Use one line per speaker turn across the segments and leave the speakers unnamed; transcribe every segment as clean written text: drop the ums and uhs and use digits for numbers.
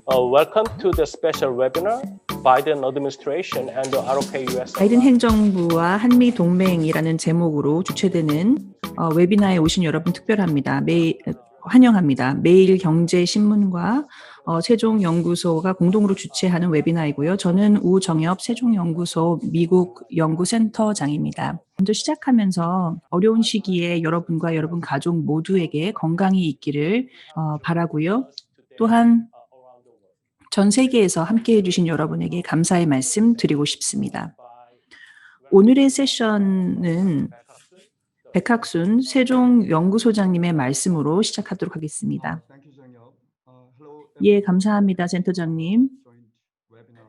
Welcome to the special webinar, Biden administration and the ROK US.
바이든 행정부와 한미 동맹이라는 제목으로 주최되는 웨비나에 오신 여러분 특별합니다. 환영합니다. 매일경제신문과 세종연구소가 공동으로 주최하는 웨비나이고요. 저는 우정엽 세종연구소 미국 연구센터장입니다. 먼저 시작하면서 어려운 시기에 여러분과 여러분 가족 모두에게 건강이 있기를 바라고요. 또한 전 세계에서 함께해 주신 여러분에게 감사의 말씀 드리고 싶습니다. 오늘의 세션은 백학순 세종연구소장님의 말씀으로 시작하도록 하겠습니다. 예, 감사합니다, 센터장님.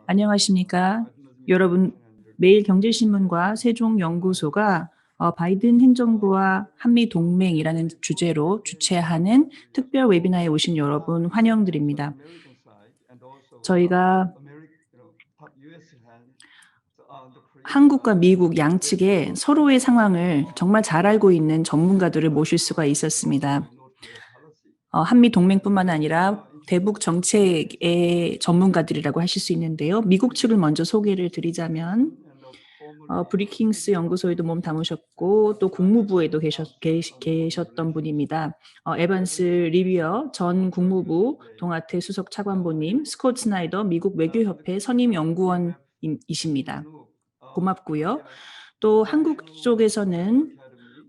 안녕하십니까? 여러분, 매일경제신문과 세종연구소가 바이든 행정부와 한미동맹이라는 주제로 주최하는 특별 웨비나에 오신 여러분 환영드립니다. 저희가 한국과 미국 양측의 서로의 상황을 정말 잘 알고 있는 전문가들을 모실 수가 있었습니다. 한미 동맹뿐만 아니라 대북 정책의 전문가들이라고 하실 수 있는데요. 미국 측을 먼저 소개를 드리자면 브리킹스 연구소에도 몸 담으셨고 또 국무부에도 계셨던 분입니다. 에반스 리비어 전 국무부 동아태 수석 차관보님, 스콧 스나이더 미국 외교협회 선임연구원이십니다. 고맙고요. 또 한국 쪽에서는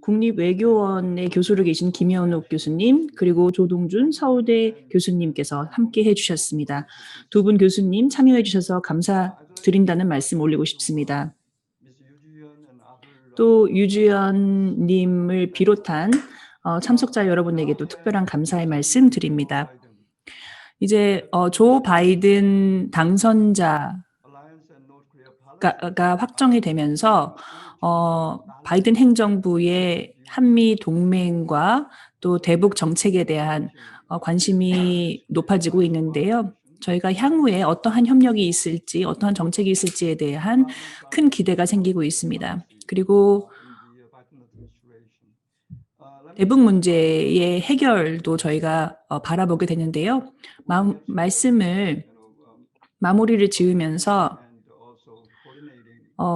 국립외교원의 교수로 계신 김현욱 교수님 그리고 조동준 서울대 교수님께서 함께 해주셨습니다. 두 분 교수님 참여해 주셔서 감사드린다는 말씀 올리고 싶습니다. 또 유주연 님을 비롯한 참석자 여러분에게도 특별한 감사의 말씀 드립니다. 이제 조 바이든 당선자가 확정이 되면서 바이든 행정부의 한미 동맹과 또 대북 정책에 대한 관심이 높아지고 있는데요. 저희가 향후에 어떠한 협력이 있을지, 어떠한 정책이 있을지에 대한 큰 기대가 생기고 있습니다. 그리고 대북 문제의 해결도 저희가 바라보게 되는데요. 말씀을 마무리를 지으면서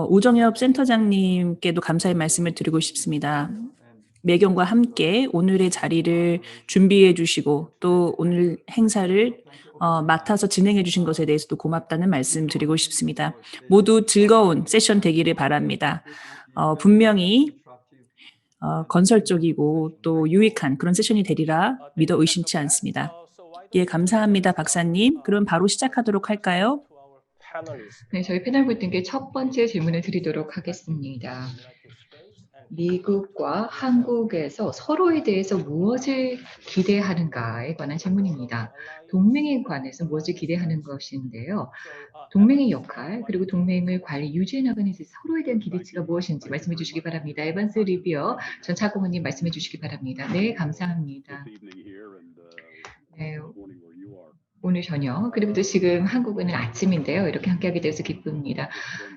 우정엽 센터장님께도 감사의 말씀을 드리고 싶습니다. 매경과 함께 오늘의 자리를 준비해 주시고 또 오늘 행사를 맡아서 진행해 주신 것에 대해서도 고맙다는 말씀 드리고 싶습니다. 모두 즐거운 세션 되기를 바랍니다. 분명히 건설적이고 또 유익한 그런 세션이 되리라 믿어 의심치 않습니다. 예, 감사합니다, 박사님. 그럼 바로 시작하도록 할까요?
네, 저희 패널 미팅의 첫 번째 질문을 드리도록 하겠습니다. 미국과 한국에서 서로에 대해서 무엇을 기대하는가에 관한 질문입니다. 동맹에 관해서 무엇을 기대하는 것인데요. 동맹의 역할 그리고 동맹을 관리 유지해 나가는 데 서로에 대한 기대치가 무엇인지 말씀해 주시기 바랍니다. 에반스 리비어 전 차고모님 말씀해 주시기 바랍니다. 네, 감사합니다. 네, 오늘 저녁 그리고 또 지금 한국은 아침인데요. 이렇게 함께하게 되어서 기쁩니다.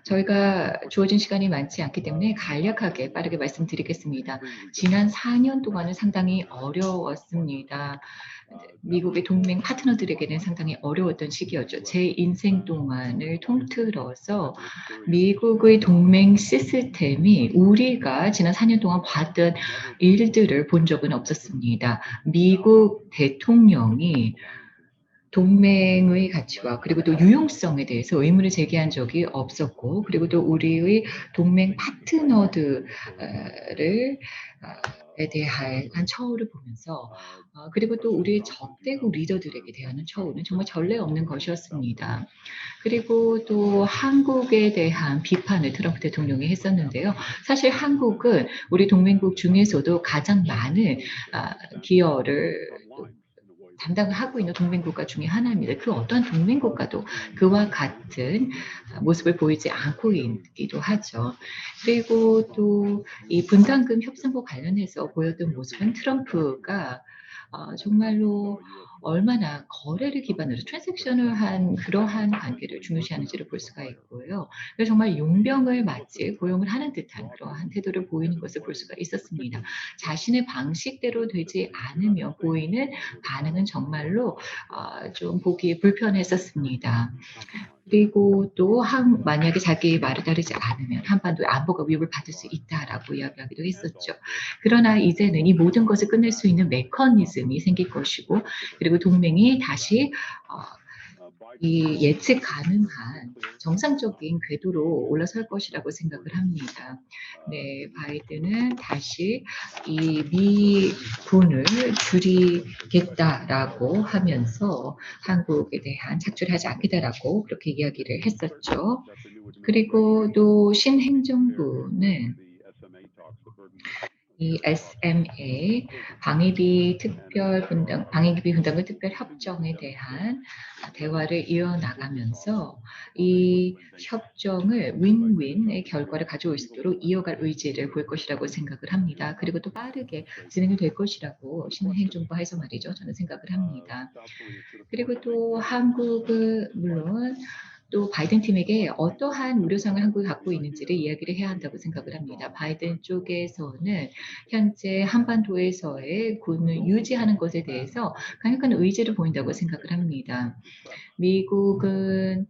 저희가 주어진 시간이 많지 않기 때문에 간략하게 빠르게 말씀드리겠습니다. 지난 4년 동안은 상당히 어려웠습니다. 미국의 동맹 파트너들에게는 상당히 어려웠던 시기였죠. 제 인생 동안을 통틀어서 미국의 동맹 시스템이 우리가 지난 4년 동안 봤던 일들을 본 적은 없었습니다. 미국 대통령이 동맹의 가치와 그리고 또 유용성에 대해서 의문을 제기한 적이 없었고 그리고 또 우리의 동맹 파트너들을 에 대한 처우를 보면서 그리고 또 우리의 적대국 리더들에게 대한 처우는 정말 전례 없는 것이었습니다. 그리고 또 한국에 대한 비판을 트럼프 대통령이 했었는데요. 사실 한국은 우리 동맹국 중에서도 가장 많은 기여를 담당을 하고 있는 동맹국가 중에 하나입니다. 그 어떠한 동맹국가도 그와 같은 모습을 보이지 않고 있기도 하죠. 그리고 또 이 분담금 협상과 관련해서 보였던 모습은 트럼프가 정말로 얼마나 거래를 기반으로 트랜잭션을 한 그러한 관계를 중요시하는지를 볼 수가 있고요. 그래서 정말 용병을 마치 고용을 하는 듯한 그러한 태도를 보이는 것을 볼 수가 있었습니다. 자신의 방식대로 되지 않으며 보이는 반응은 정말로 좀 보기 불편했었습니다. 그리고 또 만약에 자기의 말을 따르지 않으면 한반도의 안보가 위협을 받을 수 있다라고 이야기하기도 했었죠. 그러나 이제는 이 모든 것을 끝낼 수 있는 메커니즘이 생길 것이고, 그리고 동맹이 다시 이 예측 가능한 정상적인 궤도로 올라설 것이라고 생각을 합니다. 네, 바이든은 다시 이 미군을 줄이겠다라고 하면서 한국에 대한 착취를 하지 않겠다라고 그렇게 이야기를 했었죠. 그리고 또 신행정부는 이 SMA 방위비 분담금 특별 협정에 대한 대화를 이어나가면서 이 협정을 윈윈의 결과를 가져올 수 있도록 이어갈 의지를 보일 것이라고 생각을 합니다. 그리고 또 빠르게 진행이 될 것이라고 신행정부에서 말이죠. 저는 생각을 합니다. 그리고 또 한국은 물론 또 바이든 팀에게 어떠한 우려성을 한국이 갖고 있는지를 이야기를 해야 한다고 생각을 합니다. 바이든 쪽에서는 현재 한반도에서의 군을 유지하는 것에 대해서 강력한 의지를 보인다고 생각을 합니다. 미국은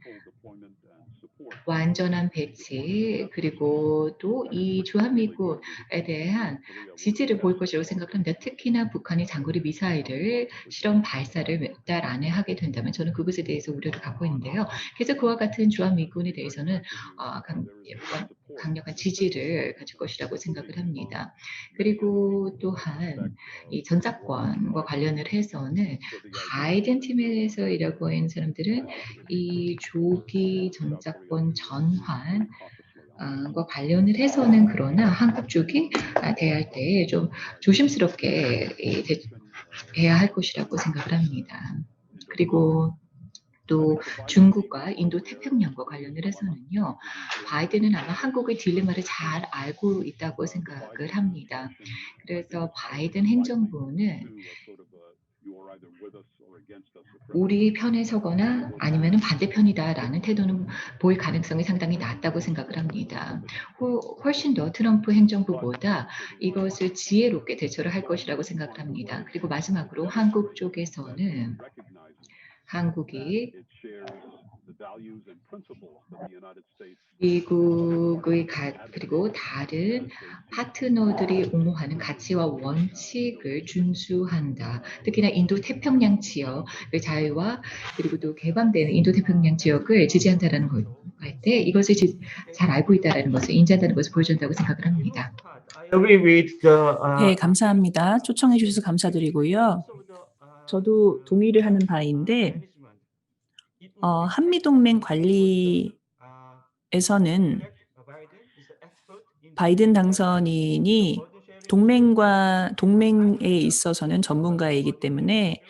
완전한 배치, 그리고 또 이 주한미군에 대한 지지를 보일 것이라고 생각합니다. 특히나 북한이 장거리 미사일을 실험 발사를 몇 달 안에 하게 된다면 저는 그것에 대해서 우려를 갖고 있는데요. 그래서 그와 같은 주한미군에 대해서는 강력한 지지를 가질 것이라고 생각을 합니다. 그리고 또한 이 전작권과 관련을 해서는 바이든 팀에서 일하고 있는 사람들은 이 조기 전작권 전환 과 관련을 해서는 그러나 한국 쪽이 대할 때 좀 조심스럽게 해야 할 것이라고 생각을 합니다. 그리고 또 중국과 인도 태평양과 관련을 해서는요. 바이든은 아마 한국의 딜레마를 잘 알고 있다고 생각을 합니다. 그래서 바이든 행정부는 우리 편에 서거나 아니면 반대편이다라는 태도는 보일 가능성이 상당히 낮다고 생각을 합니다. 훨씬 더 트럼프 행정부보다 이것을 지혜롭게 대처를 할 것이라고 생각을 합니다. 그리고 마지막으로 한국 쪽에서는 한국이 미국의 그리고 다른 파트너들이 옹호하는 가치와 원칙을 준수한다. 특히나 인도 태평양 지역의 자유와 그리고 또 개방되는 인도 태평양 지역을 지지한다라는 걸 할 때 이것을 잘 알고 있다라는 것을 인지한다는 것을 보여준다고 생각을 합니다.
네, 감사합니다. 초청해 주셔서 감사드리고요. 저도 동의를 하는 바인데 한미동맹 관리에서는 바이든 당선인이 동맹에 있어서는 전문가이기 때문에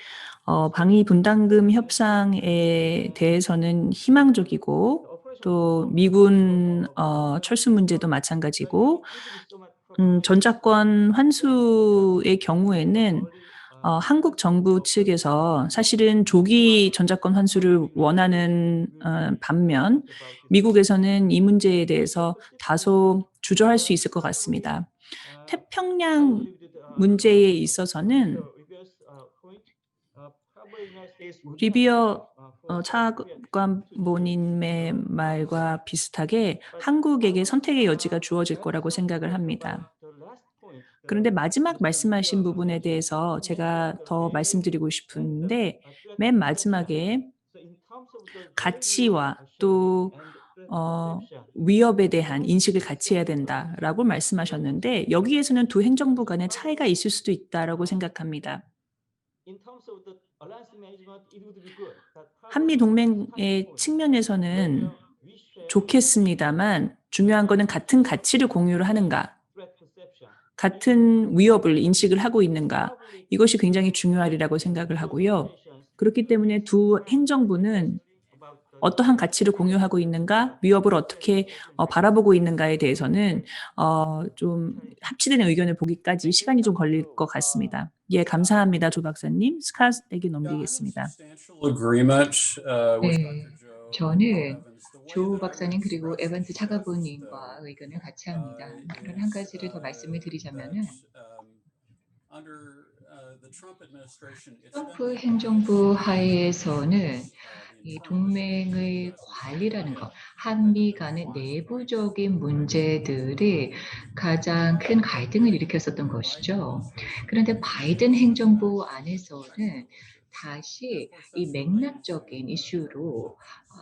방위 분담금 협상에 대해서는 희망적이고 또 미군 철수 문제도 마찬가지고 전작권 환수의 경우에는 한국 정부 측에서 사실은 조기 전작권 환수를 원하는 반면 미국에서는 이 문제에 대해서 다소 주저할 수 있을 것 같습니다. 태평양 문제에 있어서는 리비어 차관보님의 말과 비슷하게 한국에게 선택의 여지가 주어질 거라고 생각을 합니다. 그런데 마지막 말씀하신 부분에 대해서 제가 더 말씀드리고 싶은데 맨 마지막에 가치와 또 위협에 대한 인식을 같이 해야 된다라고 말씀하셨는데 여기에서는 두 행정부 간의 차이가 있을 수도 있다라고 생각합니다. 한미 동맹의 측면에서는 좋겠습니다만 중요한 거는 같은 가치를 공유를 하는가, 같은 위협을 인식을 하고 있는가, 이것이 굉장히 중요하리라고 생각을 하고요. 그렇기 때문에 두 행정부는 어떠한 가치를 공유하고 있는가, 위협을 어떻게 바라보고 있는가에 대해서는 좀 합치된 의견을 보기까지 시간이 좀 걸릴 것 같습니다. 예, 감사합니다, 조 박사님. 스캇에게 넘기겠습니다.
네, 저는 조 박사님 그리고 에반스 차가보님과 의견을 같이 합니다. 그런 한 가지를 더 말씀을 드리자면은 트럼프 행정부 하에서는 이 동맹의 관리라는 것, 한미 간의 내부적인 문제들이 가장 큰 갈등을 일으켰었던 것이죠. 그런데 바이든 행정부 안에서는 다시 이 맥락적인 이슈로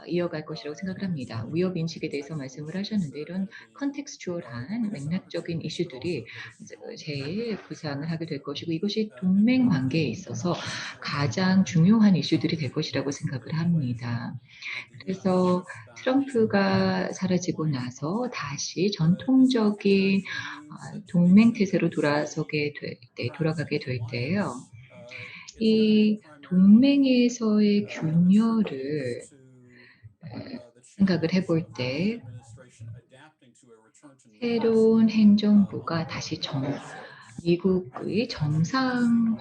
이어갈 것이라고 생각을 합니다. 위협 인식에 대해서 말씀을 하셨는데 이런 컨텍스추얼한 맥락적인 이슈들이 제일 구상을 하게 될 것이고 이것이 동맹 관계에 있어서 가장 중요한 이슈들이 될 것이라고 생각을 합니다. 그래서 트럼프가 사라지고 나서 다시 전통적인 동맹 태세로 돌아가게 될 때요. 이 동맹에서의 균열을 생각을 해볼 때 새로운 행정부가 다시 미국의 정상화를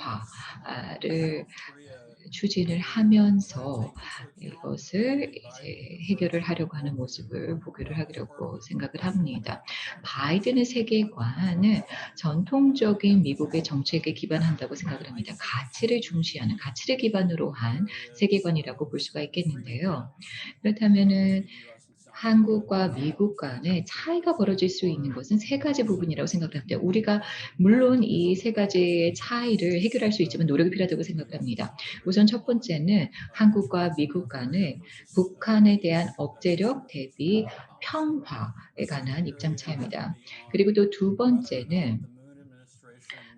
추진을 하면서 이것을 이제 해결을 하려고 하는 모습을 보기를 하려고 생각을 합니다. 바이든의 세계관은 전통적인 미국의 정책에 기반한다고 생각을 합니다. 가치를 중시하는, 가치를 기반으로 한 세계관이라고 볼 수가 있겠는데요. 그렇다면은 한국과 미국 간의 차이가 벌어질 수 있는 것은 세 가지 부분이라고 생각을 합니다. 우리가 물론 이 세 가지의 차이를 해결할 수 있지만 노력이 필요하다고 생각을 합니다. 우선 첫 번째는 한국과 미국 간의 북한에 대한 억제력 대비 평화에 관한 입장 차이입니다. 그리고 또 두 번째는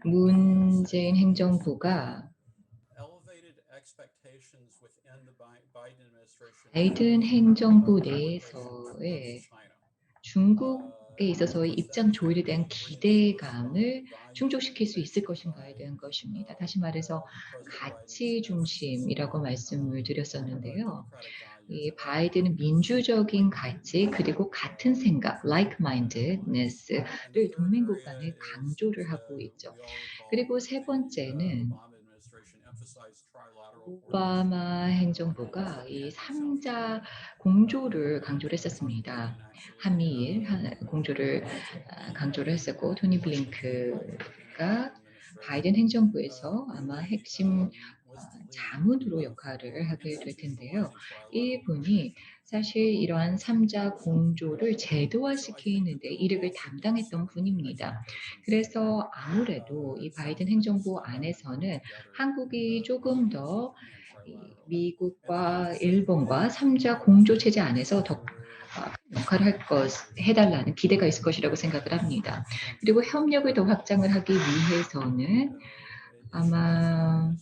문재인 행정부가 바이든 행정부 내에서의 중국에 있어서의 입장 조율에 대한 기대감을 충족시킬 수 있을 것인가에 대한 것입니다. 다시 말해서 가치 중심이라고 말씀을 드렸었는데요. 이 바이든은 민주적인 가치 그리고 같은 생각, like-mindedness를 동맹국 간에 강조를 하고 있죠. 그리고 세 번째는 오바마 행정부가 이 3자 공조를 강조를 했었습니다. 한미일 공조를 강조를 했었고 토니 블링크가 바이든 행정부에서 아마 핵심 자문으로 역할을 하게 될 텐데요. 이분이 사실 이러한 3자 공조를 제도화시키는 데 이력을 담당했던 분입니다. 그래서 아무래도 이 바이든 행정부 안에서는 한국이 조금 더 미국과 일본과 3자 공조 체제 안에서 더 역할을 해달라는 기대가 있을 것이라고 생각을 합니다. 그리고 협력을 더 확장을 하기 위해서는 아마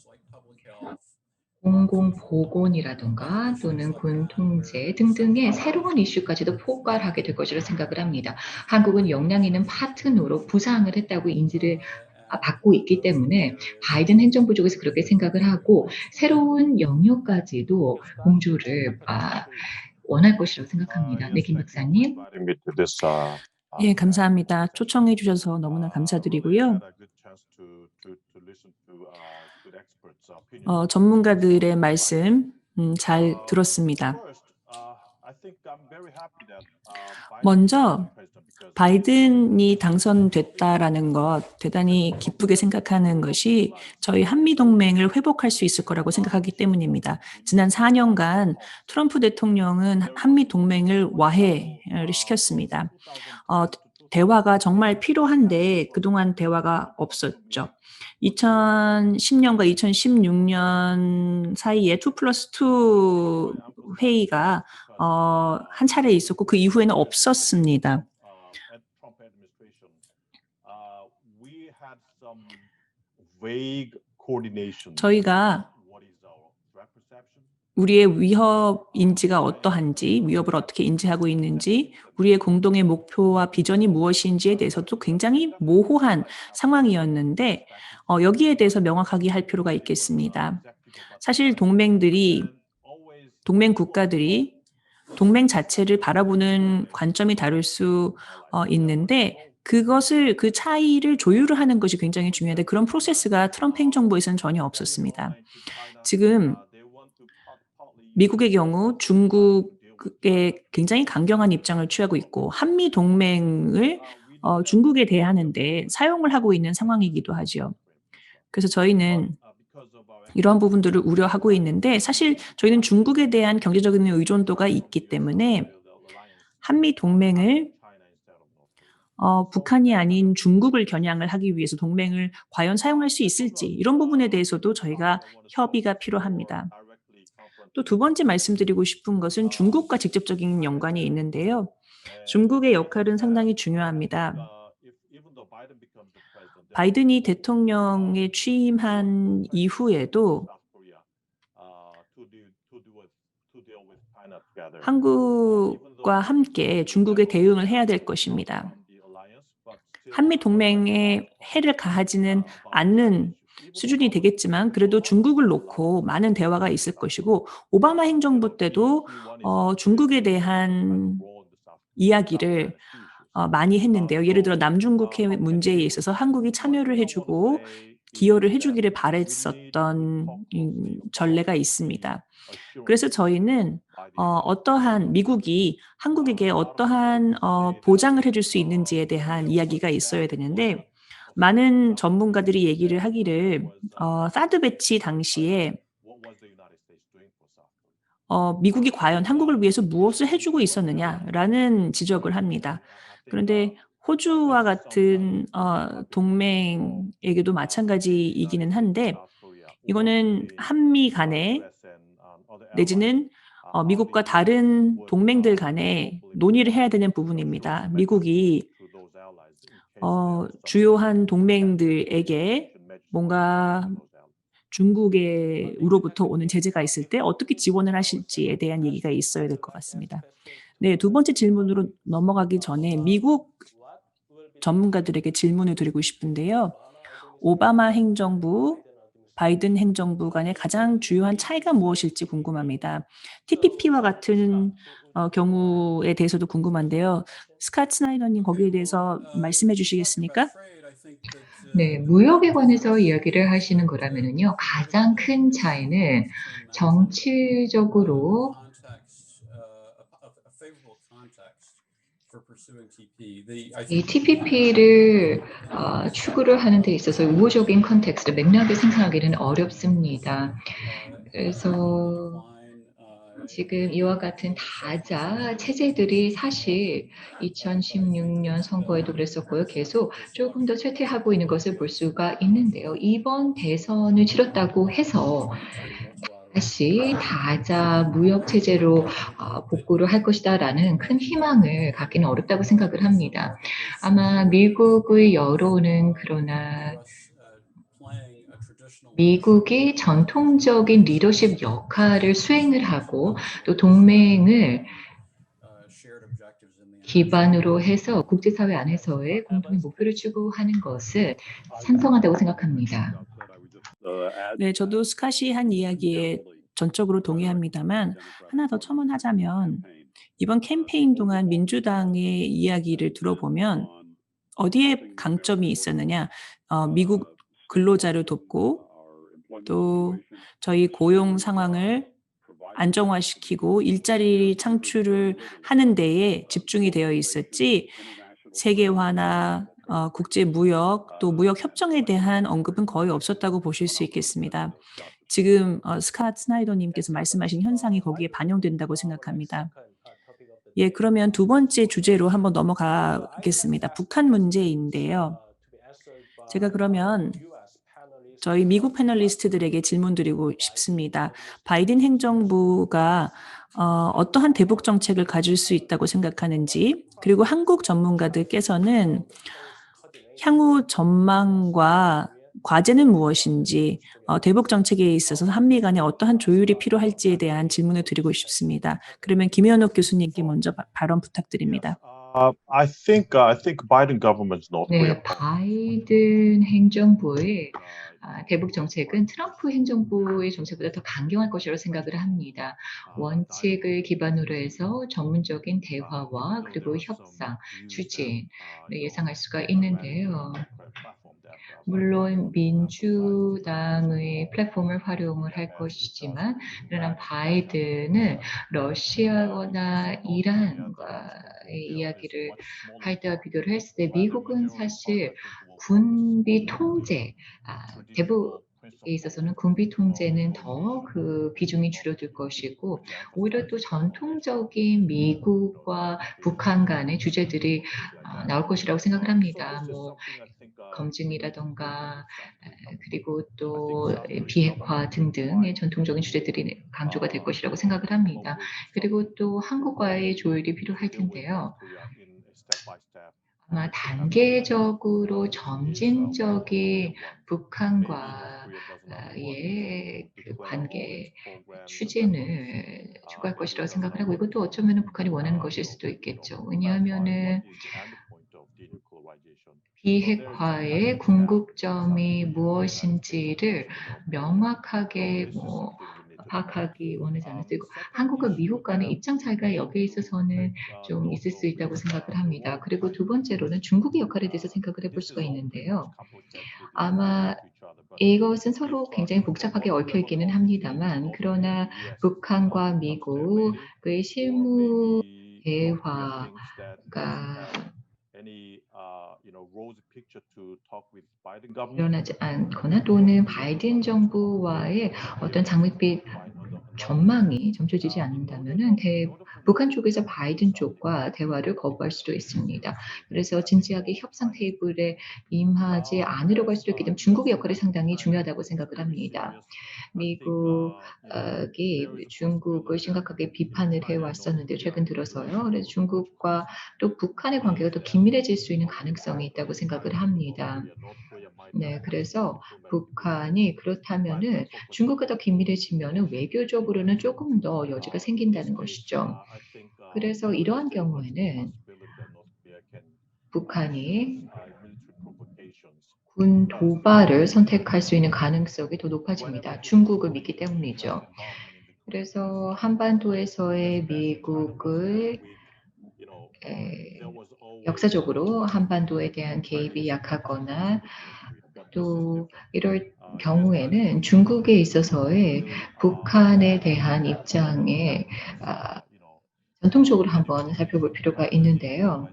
공공보건이라든가 또는 군 통제 등등의 새로운 이슈까지도 포괄하게 될 것이라고 생각을 합니다. 한국은 역량 있는 파트너로 부상을 했다고 인지를 받고 있기 때문에 바이든 행정부 쪽에서 그렇게 생각을 하고 새로운 영역까지도 공조를 원할 것이라고 생각합니다. 네, 김 박사님.
예, 감사합니다. 초청해 주셔서 너무나 감사드리고요. 전문가들의 말씀 잘 들었습니다. 먼저 바이든이 당선됐다라는 것 대단히 기쁘게 생각하는 것이 저희 한미동맹을 회복할 수 있을 거라고 생각하기 때문입니다. 지난 4년간 트럼프 대통령은 한미동맹을 와해를 시켰습니다. 대화가 정말 필요한데 그동안 대화가 없었죠. 2010년과 2016년 사이에 2+2 회의가 한 차례 있었고 그 이후에는 없었습니다. 저희가 우리의 위협 인지가 어떠한지, 위협을 어떻게 인지하고 있는지, 우리의 공동의 목표와 비전이 무엇인지에 대해서도 굉장히 모호한 상황이었는데 여기에 대해서 명확하게 할 필요가 있겠습니다. 사실 동맹 국가들이 동맹 자체를 바라보는 관점이 다를 수 있는데 그것을 그 차이를 조율을 하는 것이 굉장히 중요한데 그런 프로세스가 트럼프 행정부에서는 전혀 없었습니다. 지금 미국의 경우 중국에 굉장히 강경한 입장을 취하고 있고 한미 동맹을 중국에 대하는데 사용을 하고 있는 상황이기도 하지요. 그래서 저희는 이러한 부분들을 우려하고 있는데 사실 저희는 중국에 대한 경제적인 의존도가 있기 때문에 한미 동맹을 북한이 아닌 중국을 겨냥을 하기 위해서 동맹을 과연 사용할 수 있을지 이런 부분에 대해서도 저희가 협의가 필요합니다. 또 두 번째 말씀드리고 싶은 것은 중국과 직접적인 연관이 있는데요. 중국의 역할은 상당히 중요합니다. 바이든이 대통령에 취임한 이후에도 한국과 함께 중국에 대응을 해야 될 것입니다. 한미 동맹에 해를 가하지는 않는 수준이 되겠지만 그래도 중국을 놓고 많은 대화가 있을 것이고 오바마 행정부 때도 중국에 대한 이야기를 많이 했는데요. 예를 들어 남중국 해 문제에 있어서 한국이 참여를 해주고 기여를 해주기를 바랬었던 전례가 있습니다. 그래서 저희는 어떠한 미국이 한국에게 어떠한 보장을 해줄 수 있는지에 대한 이야기가 있어야 되는데 많은 전문가들이 얘기를 하기를 사드 배치 당시에 미국이 과연 한국을 위해서 무엇을 해주고 있었느냐라는 지적을 합니다. 그런데 호주와 같은 동맹에게도 마찬가지이기는 한데 이거는 한미 간에 내지는 미국과 다른 동맹들 간에 논의를 해야 되는 부분입니다. 미국이 주요한 동맹들에게 뭔가 중국으로부터 오는 제재가 있을 때 어떻게 지원을 하실지에 대한 얘기가 있어야 될 것 같습니다. 네, 두 번째 질문으로 넘어가기 전에 미국 전문가들에게 질문을 드리고 싶은데요. 오바마 행정부, 바이든 행정부 간의 가장 주요한 차이가 무엇일지 궁금합니다. TPP와 같은 경우에 대해서도 궁금한데요. 스캇 스나이더님 거기에 대해서 말씀해 주시겠습니까?
네, 무역에 관해서 이야기를 하시는 거라면은요, 가장 큰 차이는 정치적으로 이 TPP를 추구를 하는 데 있어서 우호적인 컨텍스트, 맥락을 생성하기는 어렵습니다. 그래서 지금 이와 같은 다자 체제들이 사실 2016년 선거에도 그랬었고요. 계속 조금 더 쇠퇴하고 있는 것을 볼 수가 있는데요. 이번 대선을 치렀다고 해서 다시 다자 무역 체제로 복구를 할 것이다라는 큰 희망을 갖기는 어렵다고 생각을 합니다. 아마 미국의 여론은 그러나 미국이 전통적인 리더십 역할을 수행을 하고 또 동맹을 기반으로 해서 국제사회 안에서의 공동의 목표를 추구하는 것을 찬성한다고 생각합니다.
네, 저도 스캇이 한 이야기에 전적으로 동의합니다만 하나 더 첨언하자면 이번 캠페인 동안 민주당의 이야기를 들어보면 어디에 강점이 있었느냐? 미국 근로자를 돕고 또 저희 고용 상황을 안정화시키고 일자리 창출을 하는 데에 집중이 되어 있었지 세계화나 국제 무역 또 무역 협정에 대한 언급은 거의 없었다고 보실 수 있겠습니다. 지금 스캇 스나이더님께서 말씀하신 현상이 거기에 반영된다고 생각합니다. 예, 그러면 두 번째 주제로 한번 넘어가겠습니다. 북한 문제인데요. 제가 그러면 저희 미국 패널리스트들에게 질문드리고 싶습니다. 바이든 행정부가 어떠한 대북 정책을 가질 수 있다고 생각하는지, 그리고 한국 전문가들께서는 향후 전망과 과제는 무엇인지, 대북 정책에 있어서 한미 간에 어떠한 조율이 필요할지에 대한 질문을 드리고 싶습니다. 그러면 김현옥 교수님께 먼저 발언 부탁드립니다.
I think Biden government's North Korea
네, 바이든 행정부의 대북 정책은 트럼프 행정부의 정책보다 더 강경할 것이라고 생각을 합니다. 원칙을 기반으로 해서 전문적인 대화와 그리고 협상, 추진을 예상할 수가 있는데요. 물론 민주당의 플랫폼을 활용을 할 것이지만, 그러나 바이든은 러시아거나 이란과의 이야기를 할 때와 비교를 했을 때 미국은 사실 군비 통제, 대북에 있어서는 군비 통제는 더 그 비중이 줄어들 것이고, 오히려 또 전통적인 미국과 북한 간의 주제들이 나올 것이라고 생각을 합니다. 뭐 검증이라던가 그리고 또 비핵화 등등의 전통적인 주제들이 강조가 될 것이라고 생각을 합니다. 그리고 또 한국과의 조율이 필요할 텐데요. 아마 단계적으로 점진적인 북한과의 그 관계 추진을 추구할 것이라고 생각을 하고, 이것도 어쩌면 북한이 원하는 것일 수도 있겠죠. 왜냐하면은 비핵화의 궁극점이 무엇인지를 명확하게 파악하기 원하지 않을 수 있고, 한국과 미국 간의 입장 차이가 여기에 있어서는 좀 있을 수 있다고 생각을 합니다. 그리고 두 번째로는 중국의 역할에 대해서 생각을 해볼 수가 있는데요. 아마 이것은 서로 굉장히 복잡하게 얽혀 있기는 합니다만, 그러나 북한과 미국의 실무 대화가 일어나지 않거나 또는 바이든 정부와의 어떤 장밋빛 전망이 점쳐지지 않는다면은 북한 쪽에서 바이든 쪽과 대화를 거부할 수도 있습니다. 그래서 진지하게 협상 테이블에 임하지 않으려고 할 수도 있기 때문에 중국의 역할이 상당히 중요하다고 생각을 합니다. 미국이 중국을 심각하게 비판을 해왔었는데 최근 들어서요. 그래서 중국과 또 북한의 관계가 더 긴밀해질 수 있는 가능성이 있다고 생각을 합니다. 네, 그래서 북한이 그렇다면은 중국과 더 긴밀해지면은 외교적으로는 조금 더 여지가 생긴다는 것이죠. 그래서 이러한 경우에는 북한이 군 도발을 선택할 수 있는 가능성이 더 높아집니다. 중국을 믿기 때문이죠. 그래서 한반도에서의 미국의 역사적으로 한반도에 대한 개입이 약하거나 또 이럴 경우에는 중국에 있어서의 북한에 대한 입장에 전통적으로 한번 살펴볼 필요가 있는데요.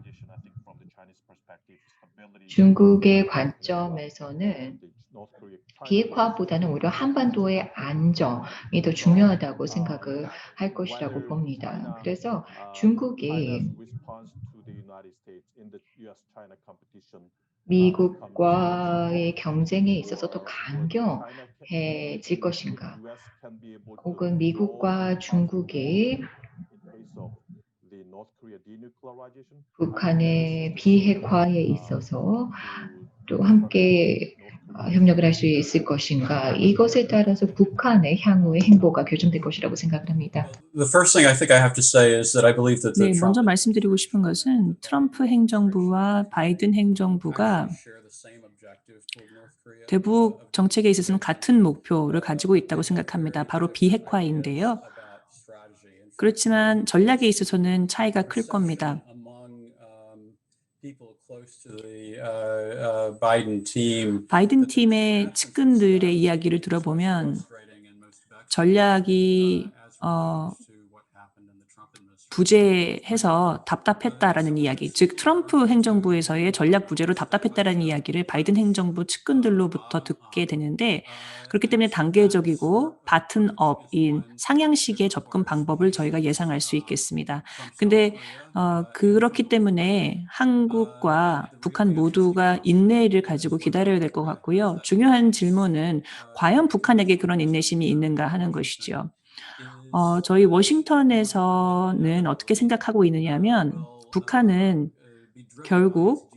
중국의 관점에서는 비핵화보다는 오히려 한반도의 안정이 더 중요하다고 생각을 할 것이라고 봅니다. 그래서 중국이 미국과의 경쟁에 있어서 더 강경해질 것인가, 혹은 미국과 중국이 북한의 비핵화에 있어서 또 함께 협력을 할 수 있을 것인가, 이것에 따라서 북한의 향후의 행보가 결정될 것이라고 생각을 합니다.
The first thing I think I have to say is that I believe that the
네,
Trump
먼저 말씀드리고 싶은 것은 트럼프 행정부와 바이든 행정부가 대북 정책에 있어서는 같은 목표를 가지고 있다고 생각합니다. 바로 비핵화인데요. 그렇지만 전략에 있어서는 차이가 클 겁니다. 바이든 팀의 측근들의 이야기를 들어보면 전략이 부재해서 답답했다라는 이야기, 즉 트럼프 행정부에서의 전략 부재로 답답했다라는 이야기를 바이든 행정부 측근들로부터 듣게 되는데, 그렇기 때문에 단계적이고 바튼업인 상향식의 접근 방법을 저희가 예상할 수 있겠습니다. 근데 그렇기 때문에 한국과 북한 모두가 인내를 가지고 기다려야 될 것 같고요. 중요한 질문은 과연 북한에게 그런 인내심이 있는가 하는 것이죠. 저희 워싱턴에서는 어떻게 생각하고 있느냐면, 북한은 결국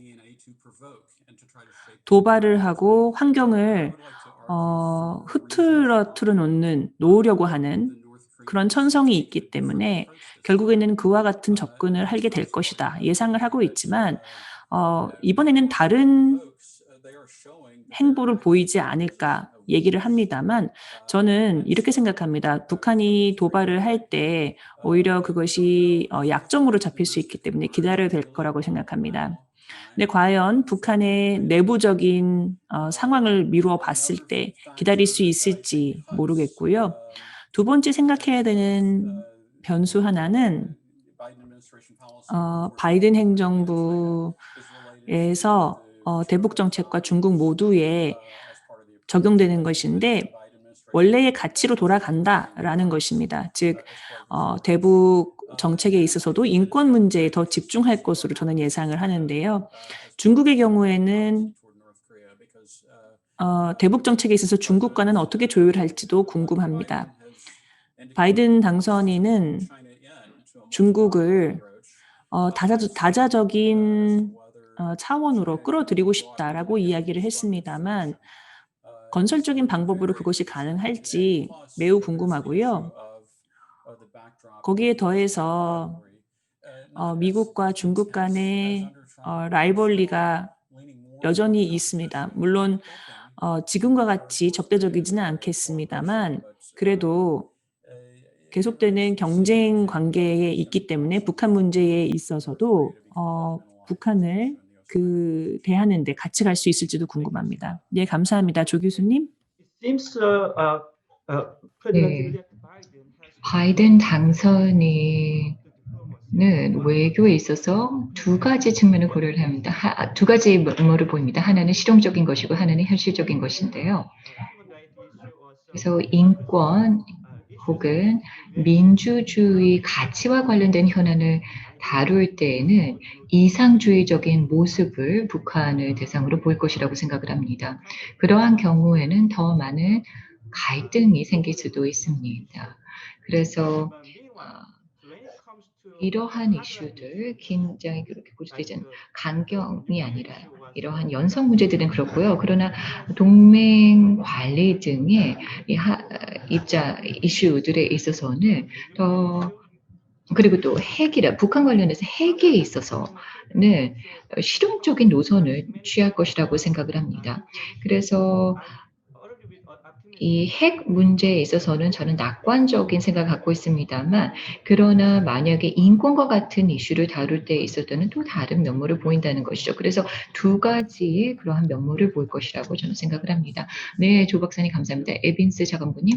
도발을 하고 환경을 흐트러뜨려 놓으려고 하는 그런 천성이 있기 때문에 결국에는 그와 같은 접근을 하게 될 것이다 예상을 하고 있지만 이번에는 다른 행보를 보이지 않을까 얘기를 합니다만 저는 이렇게 생각합니다. 북한이 도발을 할 때 오히려 그것이 약점으로 잡힐 수 있기 때문에 기다려야 될 거라고 생각합니다. 근데 과연 북한의 내부적인 상황을 미루어 봤을 때 기다릴 수 있을지 모르겠고요. 두 번째 생각해야 되는 변수 하나는 바이든 행정부에서 대북 정책과 중국 모두에 적용되는 것인데 원래의 가치로 돌아간다라는 것입니다. 즉 대북 정책에 있어서도 인권 문제에 더 집중할 것으로 저는 예상을 하는데요. 중국의 경우에는 대북 정책에 있어서 중국과는 어떻게 조율할지도 궁금합니다. 바이든 당선인은 중국을 다자적인 차원으로 끌어들이고 싶다라고 이야기를 했습니다만 건설적인 방법으로 그것이 가능할지 매우 궁금하고요. 거기에 더해서 미국과 중국 간의 라이벌리가 여전히 있습니다. 물론 지금과 같이 적대적이지는 않겠습니다만 그래도 계속되는 경쟁 관계에 있기 때문에 북한 문제에 있어서도 북한을 대하는데 같이 갈 수 있을지도 궁금합니다. 네, 감사합니다. 조 교수님.
Seems
네. 바이든 당선인은 외교에 있어서 두 가지 측면을 고려를 합니다. 두 가지 면모를 보입니다. 하나는 실용적인 것이고 하나는 현실적인 것인데요. 그래서 인권 혹은 민주주의 가치와 관련된 현안을 다룰 때에는 이상주의적인 모습을 북한을 대상으로 볼 것이라고 생각을 합니다. 그러한 경우에는 더 많은 갈등이 생길 수도 있습니다. 그래서 이러한 이슈들 굉장히 그렇게 고조되지 않은 강경이 아니라 이러한 연성 문제들은 그렇고요. 그러나 동맹 관리 등의 이슈들에 있어서는 그리고 또 북한 관련해서 핵에 있어서는 실용적인 노선을 취할 것이라고 생각을 합니다. 그래서 이 핵 문제에 있어서는 저는 낙관적인 생각을 갖고 있습니다만 그러나 만약에 인권과 같은 이슈를 다룰 때 있어서는 또 다른 면모를 보인다는 것이죠. 그래서 두 가지의 그러한 면모를 볼 것이라고 저는 생각을 합니다. 네, 조 박사님 감사합니다. 에빈스 자관부님.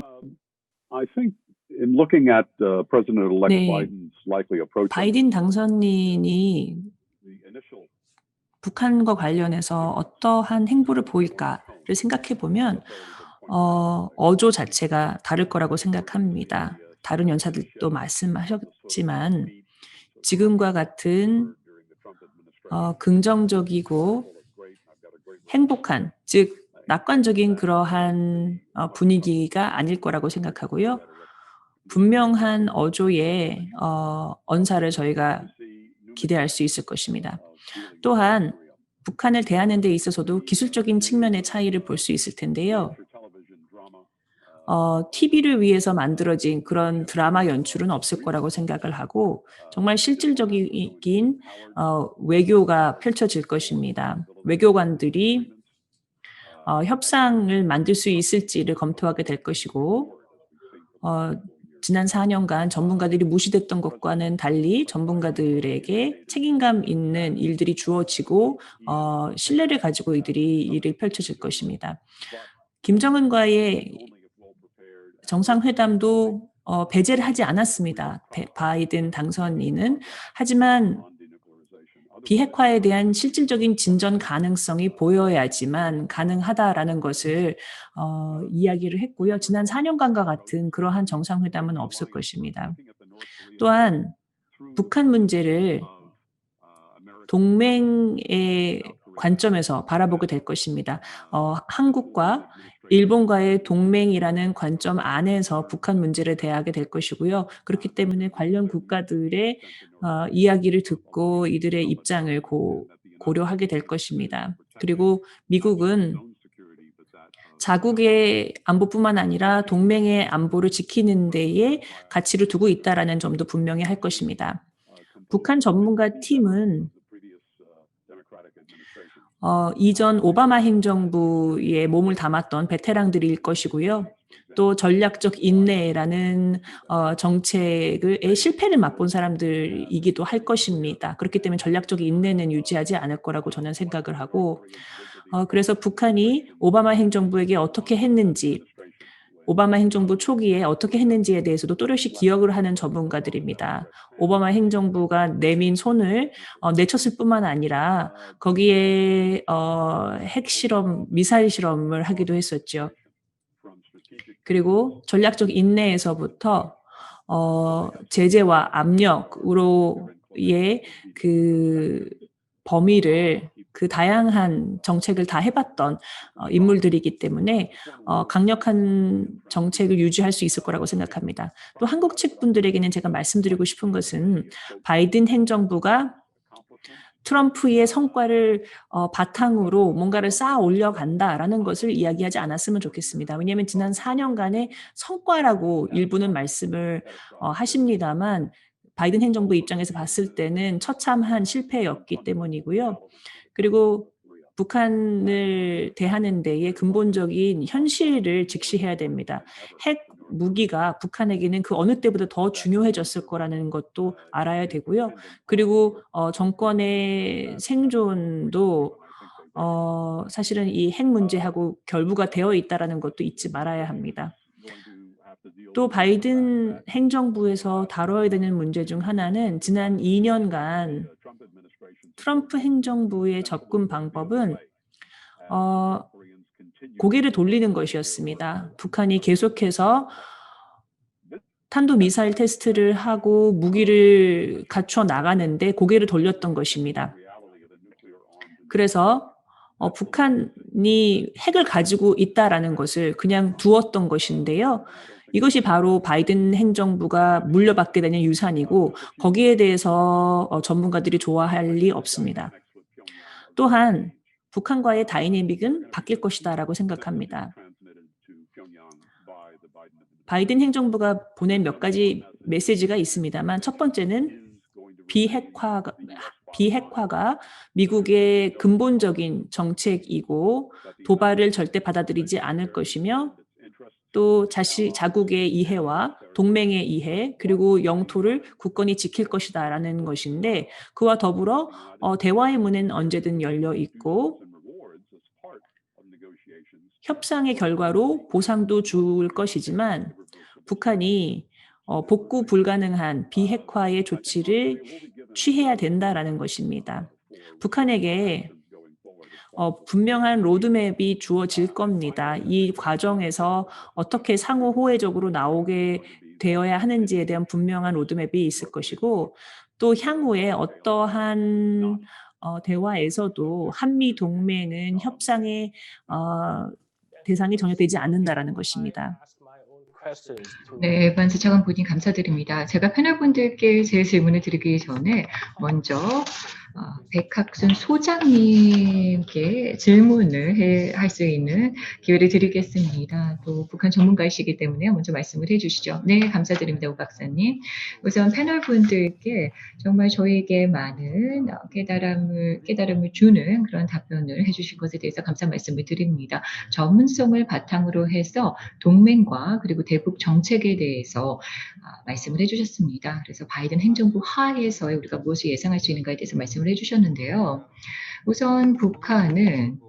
I think in looking at President-elect
네,
Biden's likely approach,
바이든 당선인이
the initial
북한과 관련해서 어떠한 행보를 보일까를 생각해 보면 어조 자체가 다를 거라고 생각합니다. 다른 연사들도 말씀하셨지만 지금과 같은 긍정적이고 행복한, 즉 낙관적인 그러한 분위기가 아닐 거라고 생각하고요. 분명한 어조의 언사를 저희가 기대할 수 있을 것입니다. 또한 북한을 대하는 데 있어서도 기술적인 측면의 차이를 볼 수 있을 텐데요. TV를 위해서 만들어진 그런 드라마 연출은 없을 거라고 생각을 하고 정말 실질적인 외교가 펼쳐질 것입니다. 외교관들이 협상을 만들 수 있을지를 검토하게 될 것이고 지난 4년간 전문가들이 무시됐던 것과는 달리 전문가들에게 책임감 있는 일들이 주어지고 신뢰를 가지고 이들이 일을 펼쳐질 것입니다. 김정은과의 정상회담도 배제를 하지 않았습니다. 바이든 당선인은. 하지만 비핵화에 대한 실질적인 진전 가능성이 보여야지만 가능하다라는 것을 이야기를 했고요. 지난 4년간과 같은 그러한 정상회담은 없을 것입니다. 또한 북한 문제를 동맹의 관점에서 바라보게 될 것입니다. 한국과 일본과의 동맹이라는 관점 안에서 북한 문제를 대하게 될 것이고요. 그렇기 때문에 관련 국가들의 이야기를 듣고 이들의 입장을 고려하게 될 것입니다. 그리고 미국은 자국의 안보뿐만 아니라 동맹의 안보를 지키는 데에 가치를 두고 있다라는 점도 분명히 할 것입니다. 북한 전문가 팀은 이전 오바마 행정부에 몸을 담았던 베테랑들일 것이고요. 또 전략적 인내라는 정책의 실패를 맛본 사람들이기도 할 것입니다. 그렇기 때문에 전략적 인내는 유지하지 않을 거라고 저는 생각을 하고, 그래서 북한이 오바마 행정부에게 어떻게 했는지, 오바마 행정부 초기에 어떻게 했는지에 대해서도 또렷이 기억을 하는 전문가들입니다. 오바마 행정부가 내민 손을 내쳤을 뿐만 아니라 거기에 핵실험, 미사일 실험을 하기도 했었죠. 그리고 전략적 인내에서부터 제재와 압력으로의 그 범위를 그 다양한 정책을 다 해봤던 인물들이기 때문에 강력한 정책을 유지할 수 있을 거라고 생각합니다. 또 한국 측 분들에게는 제가 말씀드리고 싶은 것은 바이든 행정부가 트럼프의 성과를 바탕으로 뭔가를 쌓아 올려간다라는 것을 이야기하지 않았으면 좋겠습니다. 왜냐하면 지난 4년간의 성과라고 일부는 말씀을 하십니다만 바이든 행정부 입장에서 봤을 때는 처참한 실패였기 때문이고요. 그리고 북한을 대하는 데에 근본적인 현실을 직시해야 됩니다. 핵 무기가 북한에게는 그 어느 때보다 더 중요해졌을 거라는 것도 알아야 되고요. 그리고 정권의 생존도 사실은 이 핵 문제하고 결부가 되어 있다는 것도 잊지 말아야 합니다. 또 바이든 행정부에서 다뤄야 되는 문제 중 하나는 지난 2년간 트럼프 행정부의 접근 방법은 고개를 돌리는 것이었습니다. 북한이 계속해서 탄도미사일 테스트를 하고 무기를 갖춰 나가는데 고개를 돌렸던 것입니다. 그래서 북한이 핵을 가지고 있다라는 것을 그냥 두었던 것인데요. 이것이 바로 바이든 행정부가 물려받게 되는 유산이고 거기에 대해서 전문가들이 좋아할 리 없습니다. 또한 북한과의 다이내믹은 바뀔 것이다라고 생각합니다. 바이든 행정부가 보낸 몇 가지 메시지가 있습니다만 첫 번째는 비핵화가 미국의 근본적인 정책이고 도발을 절대 받아들이지 않을 것이며 또 자국의 이해와 동맹의 이해 그리고 영토를 굳건히 지킬 것이다라는 것인데 그와 더불어 대화의 문은 언제든 열려 있고 협상의 결과로 보상도 줄 것이지만 북한이 복구 불가능한 비핵화의 조치를 취해야 된다라는 것입니다. 북한에게 분명한 로드맵이 주어질 겁니다. 이 과정에서 어떻게 상호 호혜적으로 나오게 되어야 하는지에 대한 분명한 로드맵이 있을 것이고 또 향후에 어떠한 대화에서도 한미 동맹은 협상의 대상이 전혀 되지 않는다라는 것입니다.
네, 반스 차관부님 감사드립니다. 제가 패널분들께 제 질문을 드리기 전에 먼저 백학순 소장님께 질문을 할 수 있는 기회를 드리겠습니다. 또 북한 전문가이시기 때문에 먼저 말씀을 해주시죠. 네, 감사드립니다, 오 박사님. 우선 패널분들께 정말 저에게 많은 깨달음을 주는 그런 답변을 해주신 것에 대해서 감사 말씀을 드립니다. 전문성을 바탕으로 해서 동맹과 그리고 대북 정책에 대해서 말씀을 해주셨습니다. 그래서 바이든 행정부 하에서의 우리가 무엇을 예상할 수 있는가에 대해서 말씀을 해주셨는데요. 우선 북한은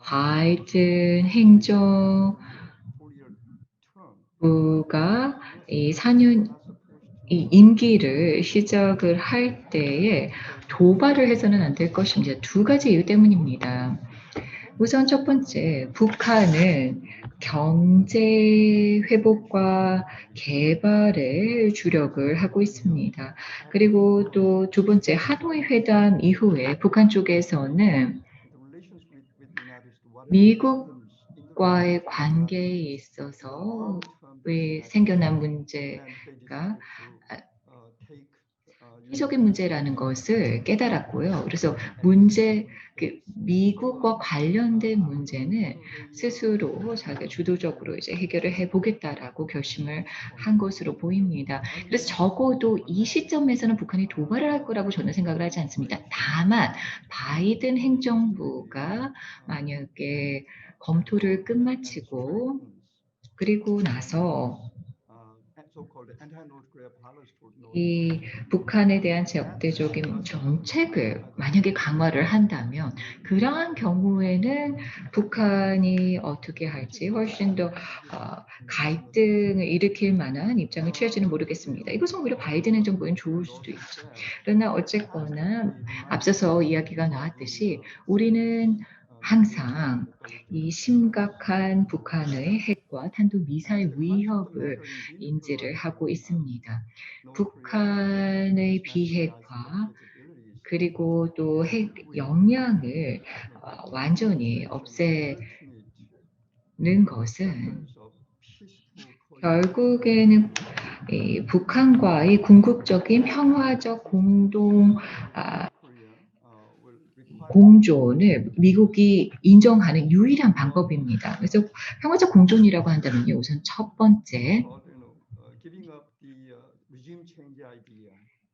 바이든 행정부가 이 4년 이 임기를 시작을 할 때에 도발을 해서는 안 될 것입니다. 두 가지 이유 때문입니다. 우선 첫 번째, 북한은 경제 회복과 개발에 주력을 하고 있습니다. 그리고 또 두 번째, 하노이 회담 이후에 북한 쪽에서는 미국과의 관계에 있어서 생겨난 문제가 이적인 문제라는 것을 깨달았고요. 그래서 미국과 관련된 문제는 스스로 자기가 주도적으로 이제 해결을 해보겠다라고 결심을 한 것으로 보입니다. 그래서 적어도 이 시점에서는 북한이 도발을 할 거라고 저는 생각을 하지 않습니다. 다만 바이든 행정부가 만약에 검토를 끝마치고 그리고 나서 이 북한에 대한 적대적인 정책을 만약에 강화를 한다면 그러한 경우에는 북한이 어떻게 할지 훨씬 더 갈등을 일으킬 만한 입장을 취할지는 모르겠습니다. 이것은 오히려 바이든 행정부엔 좋을 수도 있죠. 그러나 어쨌거나 앞서서 이야기가 나왔듯이 우리는 항상 이 심각한 북한의 핵과 탄도미사일 위협을 인지를 하고 있습니다. 북한의 비핵화 그리고 또 핵 역량을 완전히 없애는 것은 결국에는 이 북한과의 궁극적인 평화적 공존을 미국이 인정하는 유일한 방법입니다. 그래서 평화적 공존이라고 한다면요. 우선 첫 번째,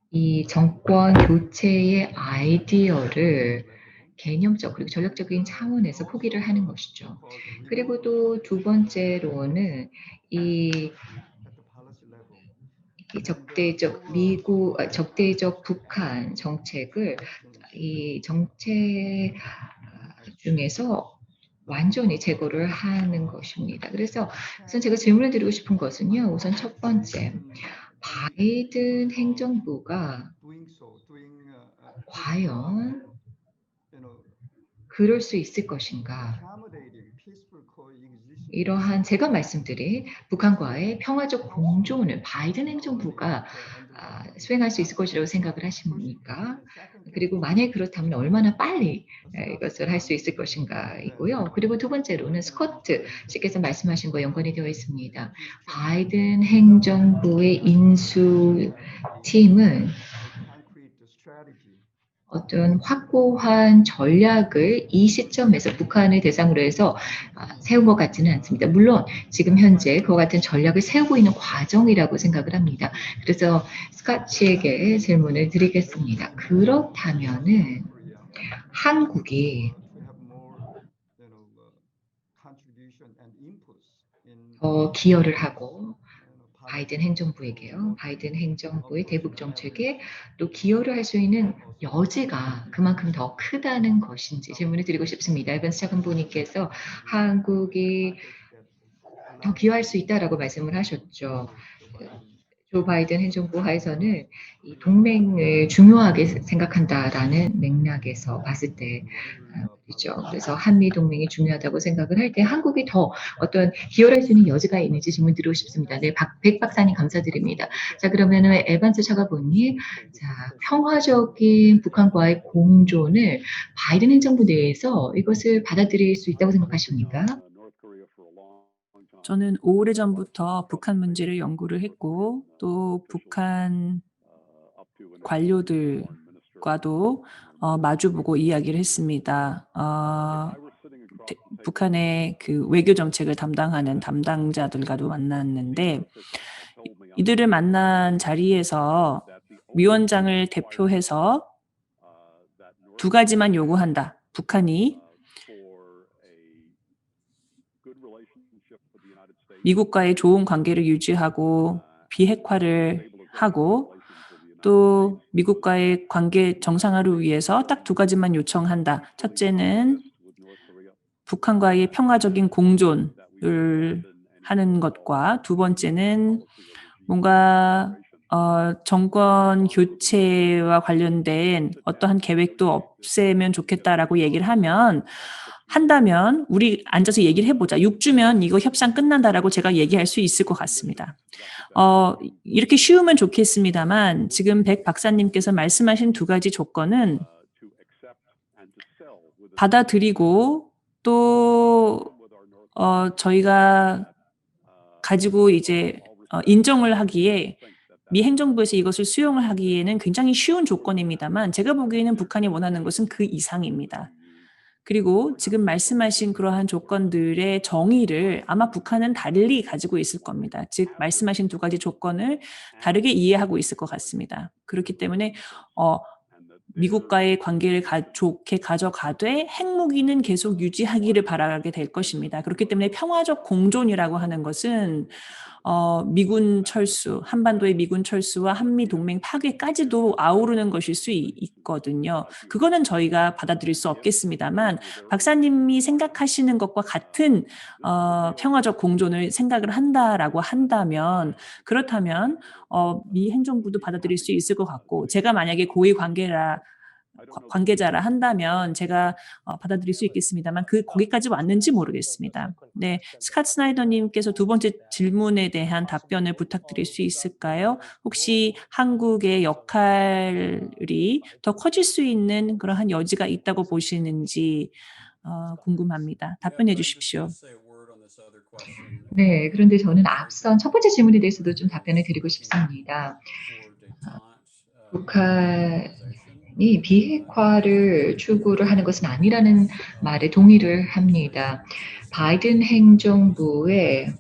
이 정권 교체의 아이디어를 개념적 그리고 전략적인 차원에서 포기를 하는 것이죠. 그리고 또 두 번째로는 이 적대적 북한 정책을 이 정책 중에서 완전히 제거를 하는 것입니다. 그래서 우선 제가 질문을 드리고 싶은 것은요. 우선 첫 번째, 바이든 행정부가 과연 그럴 수 있을 것인가? 이러한 제가 말씀드린 북한과의 평화적 공존을 바이든 행정부가 수행할 수 있을 것이라고 생각을 하십니까? 그리고 만약 그렇다면 얼마나 빨리 이것을 할 수 있을 것인가이고요. 그리고 두 번째로는 스코트 씨께서 말씀하신 거와 연관이 되어 있습니다. 바이든 행정부의 인수팀은 어떤 확고한 전략을 이 시점에서 북한을 대상으로 해서 세운 것 같지는 않습니다. 물론 지금 현재 그와 같은 전략을 세우고 있는 과정이라고 생각을 합니다. 그래서 스캇 씨에게 질문을 드리겠습니다. 그렇다면은 한국이 더 기여를 하고 바이든 행정부에게요. 바이든 행정부의 대북 정책에 또 기여를 할 수 있는 여지가 그만큼 더 크다는 것인지 질문을 드리고 싶습니다. 에반스 차관보님께서 한국이 더 기여할 수 있다라고 말씀을 하셨죠. 조 바이든 행정부 하에서는 이 동맹을 중요하게 생각한다라는 맥락에서 봤을 때이죠. 그래서 한미 동맹이 중요하다고 생각을 할 때 한국이 더 어떤 기여할 수 있는 여지가 있는지 질문 드리고 싶습니다. 네, 백 박사님 감사드립니다. 자, 그러면은 에반스 차관보님, 자, 평화적인 북한과의 공존을 바이든 행정부 내에서 이것을 받아들일 수 있다고 생각하십니까?
저는 오래전부터 북한 문제를 연구를 했고 또 북한 관료들과도 마주보고 이야기를 했습니다. 북한의 그 외교 정책을 담당하는 담당자들과도 만났는데 이들을 만난 자리에서 위원장을 대표해서 두 가지만 요구한다. 북한이 미국과의 좋은 관계를 유지하고 비핵화를 하고 또 미국과의 관계 정상화를 위해서 딱 두 가지만 요청한다. 첫째는 북한과의 평화적인 공존을 하는 것과 두 번째는 뭔가 정권 교체와 관련된 어떠한 계획도 없애면 좋겠다라고 얘기를 한다면 우리 앉아서 얘기를 해보자. 6주면 이거 협상 끝난다라고 제가 얘기할 수 있을 것 같습니다. 이렇게 쉬우면 좋겠습니다만 지금 백 박사님께서 말씀하신 두 가지 조건은 받아들이고 또 저희가 가지고 이제 인정을 하기에 미 행정부에서 이것을 수용을 하기에는 굉장히 쉬운 조건입니다만 제가 보기에는 북한이 원하는 것은 그 이상입니다. 그리고 지금 말씀하신 그러한 조건들의 정의를 아마 북한은 달리 가지고 있을 겁니다. 즉 말씀하신 두 가지 조건을 다르게 이해하고 있을 것 같습니다. 그렇기 때문에 미국과의 관계를 좋게 가져가되 핵무기는 계속 유지하기를 바라게 될 것입니다. 그렇기 때문에 평화적 공존이라고 하는 것은 미군 철수, 한반도의 미군 철수와 한미 동맹 파괴까지도 아우르는 것일 수 있거든요. 그거는 저희가 받아들일 수 없겠습니다만 박사님이 생각하시는 것과 같은 평화적 공존을 생각을 한다라고 한다면 그렇다면 미 행정부도 받아들일 수 있을 것 같고 제가 만약에 고위 관계자라 한다면 제가 받아들일 수 있겠습니다만 거기까지 왔는지 모르겠습니다. 네, 스캇 스나이더님께서 두 번째 질문에 대한 답변을 부탁드릴 수 있을까요? 혹시 한국의 역할이 더 커질 수 있는 그러한 여지가 있다고 보시는지 궁금합니다. 답변해 주십시오.
네, 그런데 저는 앞선 첫 번째 질문에 대해서도 좀 답변을 드리고 싶습니다. 북한이 비핵화를 추구를 하는 것은 아니라는 말에 동의를 합니다. 바이든 행정부의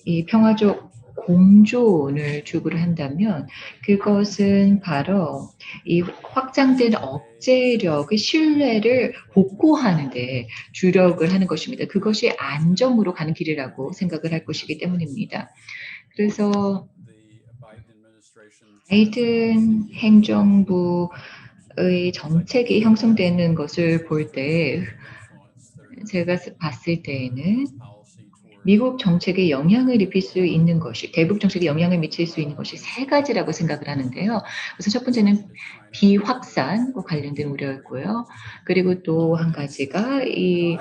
이 평화적 공존을 추구를 한다면 그것은 바로 이 확장된 억제력의 신뢰를 복구하는 데 주력을 하는 것입니다. 그것이 안정으로 가는 길이라고 생각을 할 것이기 때문입니다. 그래서 바이든 행정부의 정책이 형성되는 것을 볼 때 제가 봤을 때에는 미국 정책에 영향을 입힐 수 있는 것이 대북 정책에 영향을 미칠 수 있는 것이 세 가지라고 생각을 하는데요. 우선 첫 번째는 비확산과 관련된 우려였고요. 그리고 또 한 가지가 이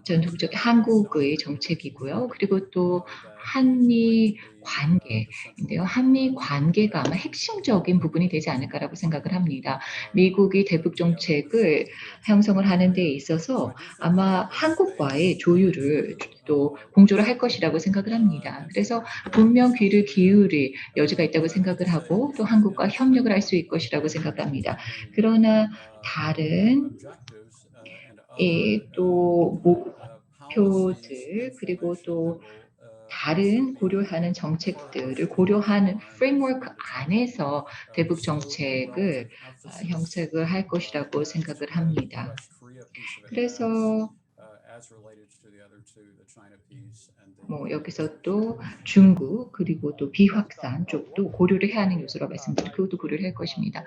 전통적 한국의 정책이고요. 그리고 또 한미 관계인데요. 한미 관계가 아마 핵심적인 부분이 되지 않을까라고 생각을 합니다. 미국이 대북 정책을 형성을 하는 데 있어서 아마 한국과의 조율을 또 공조를 할 것이라고 생각을 합니다. 그래서 분명 귀를 기울일 여지가 있다고 생각을 하고 또 한국과 협력을 할 수 있을 것이라고 생각합니다. 그러나 다른 또 목표들 그리고 또 다른 고려하는 정책들을 고려하는 프레임워크 안에서 대북 정책을 형성을 할 것이라고 생각을 합니다. 그래서 여기서 또 중국 그리고 또 비확산 쪽도 고려를 해야 하는 요소라고 말씀드리고 그것도 고려를 할 것입니다.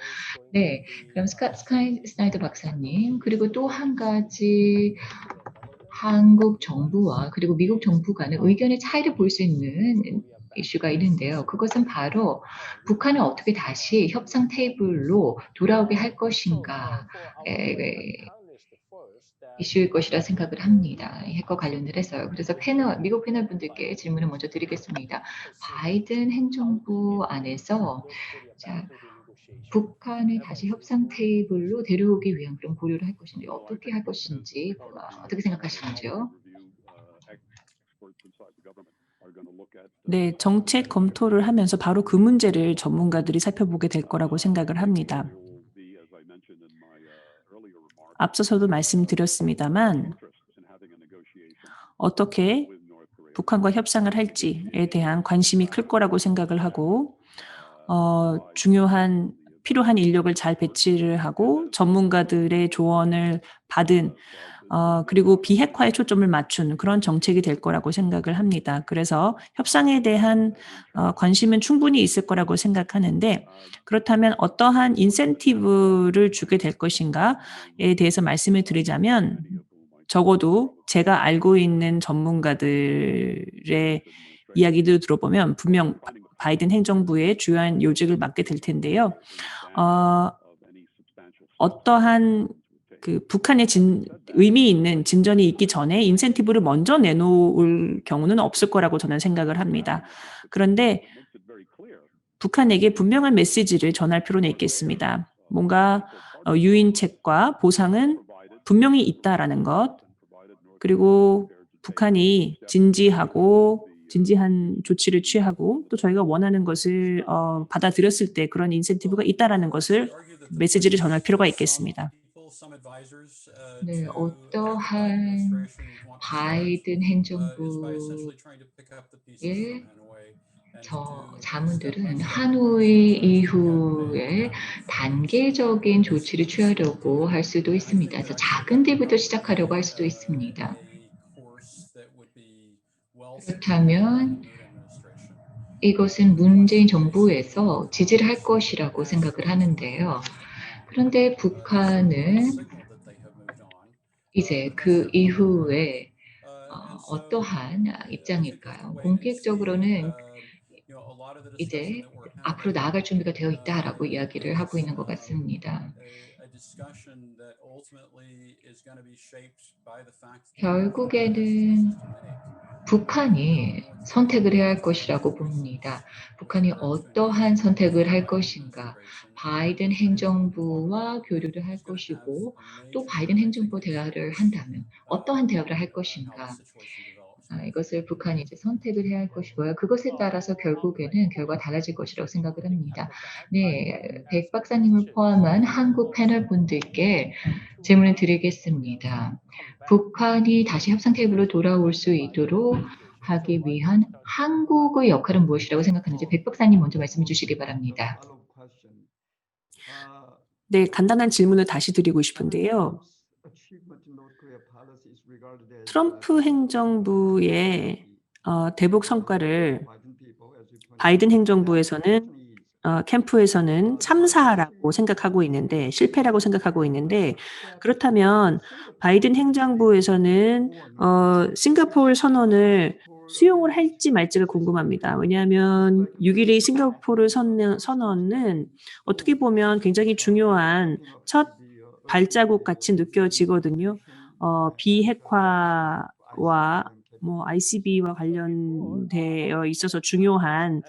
네, 그럼 스나이더 박사님 그리고 또 한 가지 한국 정부와 그리고 미국 정부 간의 의견의 차이를 볼 수 있는 이슈가 있는데요. 그것은 바로 북한을 어떻게 다시 협상 테이블로 돌아오게 할 것인가 이슈일 것이라 생각을 합니다. 핵과 관련을 해서요. 그래서 미국 패널 분들께 질문을 먼저 드리겠습니다. 바이든 행정부 안에서 북한을 다시 협상 테이블로 데려오기 위한 그런 고려를 할 것인지 어떻게 할 것인지 어떻게 생각하시는지요?
네, 정책 검토를 하면서 바로 그 문제를 전문가들이 살펴보게 될 거라고 생각을 합니다. 앞서서도 말씀드렸습니다만 어떻게 북한과 협상을 할지에 대한 관심이 클 거라고 생각을 하고 필요한 인력을 잘 배치를 하고 전문가들의 조언을 받은 그리고 비핵화에 초점을 맞춘 그런 정책이 될 거라고 생각을 합니다. 그래서 협상에 대한 관심은 충분히 있을 거라고 생각하는데 그렇다면 어떠한 인센티브를 주게 될 것인가에 대해서 말씀을 드리자면 적어도 제가 알고 있는 전문가들의 이야기를 들어보면 분명 바이든 행정부의 주요한 요직을 맡게 될 텐데요. 어떠한 북한의 의미 있는 진전이 있기 전에 인센티브를 먼저 내놓을 경우는 없을 거라고 저는 생각을 합니다. 그런데 북한에게 분명한 메시지를 전할 필요는 있겠습니다. 뭔가 유인책과 보상은 분명히 있다라는 것, 그리고 북한이 진지하고 진지한 조치를 취하고 또 저희가 원하는 것을 받아들였을 때 그런 인센티브가 있다라는 것을 메시지를 전할 필요가 있겠습니다.
네, 어떠한 바이든 행정부의 자문들은 하노이 이후에 단계적인 조치를 취하려고 할 수도 있습니다. 그래서 작은 데부터 시작하려고 할 수도 있습니다. 그렇다면 이것은 문재인 정부에서 지지를 할 것이라고 생각을 하는데요. 그런데 북한은 이제 그 이후에 어떠한 입장일까요? 공식적으로는 이제 앞으로 나아갈 준비가 되어 있다라고 이야기를 하고 있는 것 같습니다. 결국에는 북한이 선택을 해야 할 것이라고 봅니다. 북한이 어떠한 선택을 할 것인가, 바이든 행정부와 교류를 할 것이고 또 바이든 행정부와 대화를 한다면 어떠한 대화를 할 것인가, 이것을 북한이 이제 선택을 해야 할 것이고요. 그것에 따라서 결국에는 결과가 달라질 것이라고 생각을 합니다. 네, 백 박사님을 포함한 한국 패널 분들께 질문을 드리겠습니다. 북한이 다시 협상 테이블로 돌아올 수 있도록 하기 위한 한국의 역할은 무엇이라고 생각하는지 백 박사님 먼저 말씀해 주시기 바랍니다.
네, 간단한 질문을 다시 드리고 싶은데요. 트럼프 행정부의 대북 성과를 바이든 행정부에서는 캠프에서는 참사라고 생각하고 있는데, 실패라고 생각하고 있는데, 그렇다면 바이든 행정부에서는 싱가포르 선언을 수용을 할지 말지가 궁금합니다. 왜냐하면 6.12 싱가포르 선언은 어떻게 보면 굉장히 중요한 첫 발자국 같이 느껴지거든요. 비핵화와 ICB와 관련되어 있어서 중요한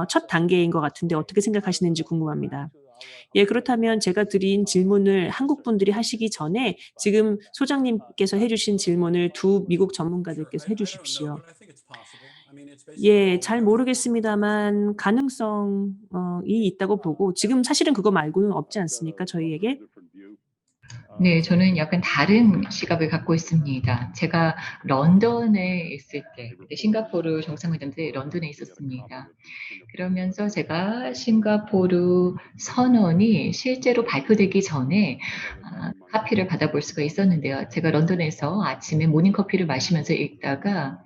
첫 단계인 것 같은데 어떻게 생각하시는지 궁금합니다. 예, 그렇다면 제가 드린 질문을 한국 분들이 하시기 전에 지금 소장님께서 해주신 질문을 두 미국 전문가들께서 해주십시오. 예, 잘 모르겠습니다만 가능성이 있다고 보고 지금 사실은 그거 말고는 없지 않습니까, 저희에게?
네, 저는 약간 다른 시각을 갖고 있습니다. 제가 런던에 있을 때, 그때 싱가포르 정상회담 때 런던에 있었습니다. 그러면서 제가 싱가포르 선언이 실제로 발표되기 전에 카피를 받아볼 수가 있었는데요. 제가 런던에서 아침에 모닝커피를 마시면서 읽다가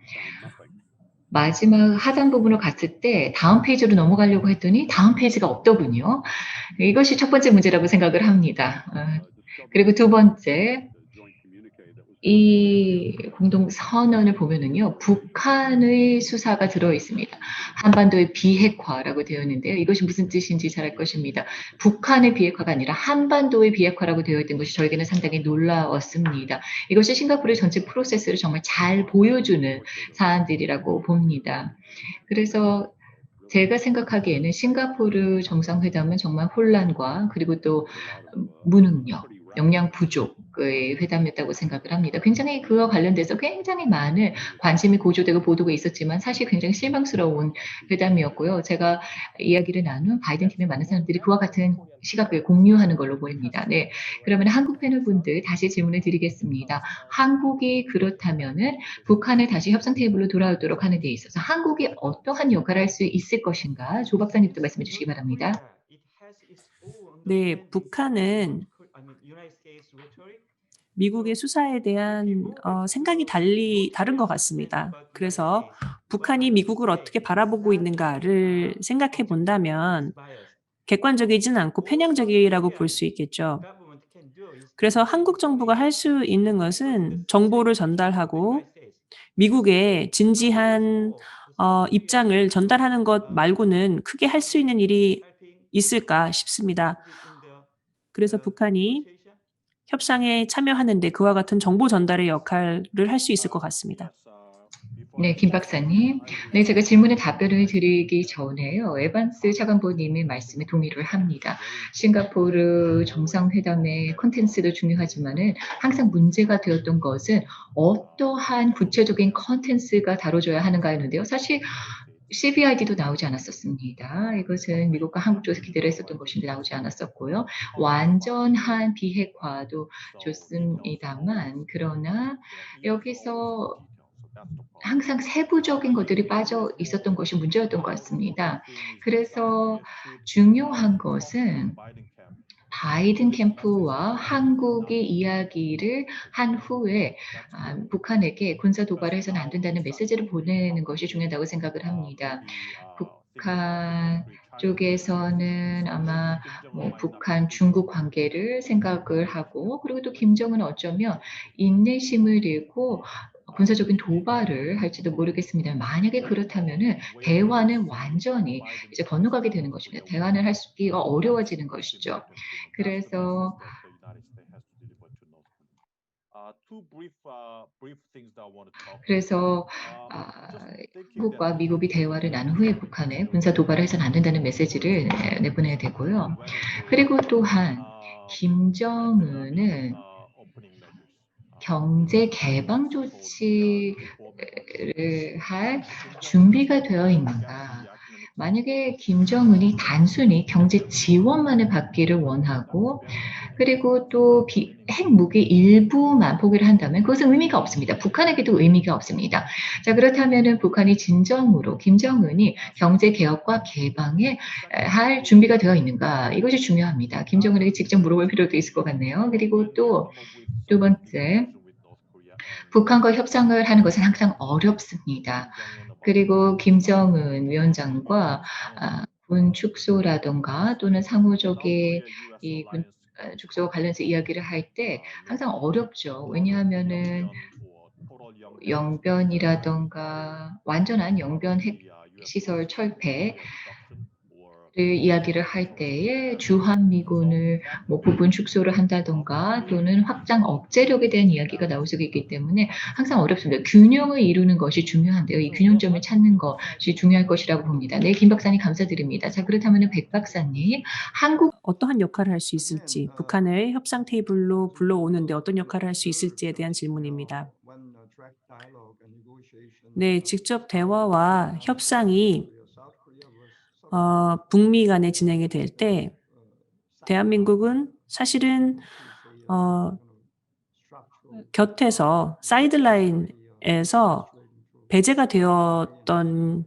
마지막 하단 부분을 갔을 때 다음 페이지로 넘어가려고 했더니 다음 페이지가 없더군요. 이것이 첫 번째 문제라고 생각을 합니다. 그리고 두 번째, 이 공동선언을 보면은요, 북한의 수사가 들어 있습니다. 한반도의 비핵화라고 되어 있는데요. 이것이 무슨 뜻인지 잘 알 것입니다. 북한의 비핵화가 아니라 한반도의 비핵화라고 되어 있던 것이 저에게는 상당히 놀라웠습니다. 이것이 싱가포르의 전체 프로세스를 정말 잘 보여주는 사안들이라고 봅니다. 그래서 제가 생각하기에는 싱가포르 정상회담은 정말 혼란과 그리고 또 무능력, 역량 부족의 회담이었다고 생각을 합니다. 굉장히 그와 관련돼서 굉장히 많은 관심이 고조되고 보도가 있었지만 사실 굉장히 실망스러운 회담이었고요. 제가 이야기를 나눈 바이든 팀의 많은 사람들이 그와 같은 시각을 공유하는 걸로 보입니다. 네, 그러면 한국 패널 분들 다시 질문을 드리겠습니다. 한국이 그렇다면은 북한을 다시 협상 테이블로 돌아오도록 하는 데 있어서 한국이 어떠한 역할을 할 수 있을 것인가? 조 박사님도 말씀해 주시기 바랍니다.
네, 북한은 미국의 수사에 대한 생각이 다른 것 같습니다. 그래서 북한이 미국을 어떻게 바라보고 있는가를 생각해 본다면 객관적이진 않고 편향적이라고 볼 수 있겠죠. 그래서 한국 정부가 할 수 있는 것은 정보를 전달하고 미국의 진지한 입장을 전달하는 것 말고는 크게 할 수 있는 일이 있을까 싶습니다. 그래서 북한이 협상에 참여하는데 그와 같은 정보 전달의 역할을 할 수 있을 것 같습니다.
네, 김 박사님. 네, 제가 질문에 답변을 드리기 전에요. 에반스 차관보님의 말씀에 동의를 합니다. 싱가포르 정상회담의 콘텐츠도 중요하지만은 항상 문제가 되었던 것은 어떠한 구체적인 콘텐츠가 다뤄져야 하는가였는데요. 사실 CBID도 나오지 않았었습니다. 이것은 미국과 한국 쪽에서 기대를 했었던 것인데 나오지 않았었고요. 완전한 비핵화도 좋습니다만, 그러나 여기서 항상 세부적인 것들이 빠져 있었던 것이 문제였던 것 같습니다. 그래서 중요한 것은 바이든 캠프와 한국이 이야기를 한 후에 북한에게 군사 도발을 해서는 안 된다는 메시지를 보내는 것이 중요하다고 생각을 합니다. 북한 쪽에서는 아마 북한 중국 관계를 생각을 하고 그리고 또 김정은은 어쩌면 인내심을 잃고 군사적인 도발을 할지도 모르겠습니다. 만약에 그렇다면은 대화는 완전히 이제 건너가게 되는 것입니다. 대화를 하기가 어려워지는 것이죠. 그래서 한국과 미국이 대화를 나눈 후에 북한에 군사 도발을 해서는 안 된다는 메시지를 내보내야 되고요. 그리고 또한 김정은은 경제 개방 조치를 할 준비가 되어 있는가? 만약에 김정은이 단순히 경제 지원만을 받기를 원하고 그리고 또 핵무기 일부만 포기를 한다면 그것은 의미가 없습니다. 북한에게도 의미가 없습니다. 자, 그렇다면은 북한이 진정으로 김정은이 경제 개혁과 개방에 할 준비가 되어 있는가? 이것이 중요합니다. 김정은에게 직접 물어볼 필요도 있을 것 같네요. 그리고 또 두 번째, 북한과 협상을 하는 것은 항상 어렵습니다. 그리고 김정은 위원장과 군 축소라든가 또는 상호적인 이 군 축소와 관련해서 이야기를 할 때 항상 어렵죠. 왜냐하면은 영변이라든가 완전한 영변 핵 시설 철폐 이야기를 할 때에 주한미군을 부분 축소를 한다던가 또는 확장 억제력에 대한 이야기가 나올 수 있기 때문에 항상 어렵습니다. 균형을 이루는 것이 중요한데요. 이 균형점을 찾는 것이 중요할 것이라고 봅니다. 네, 김 박사님 감사드립니다. 자, 그렇다면 백 박사님, 한국
어떠한 역할을 할 수 있을지, 북한을 협상 테이블로 불러오는데 어떤 역할을 할 수 있을지에 대한 질문입니다. 네, 직접 대화와 협상이 북미 간에 진행이 될 때 대한민국은 사실은 곁에서 사이드라인에서 배제가 되었던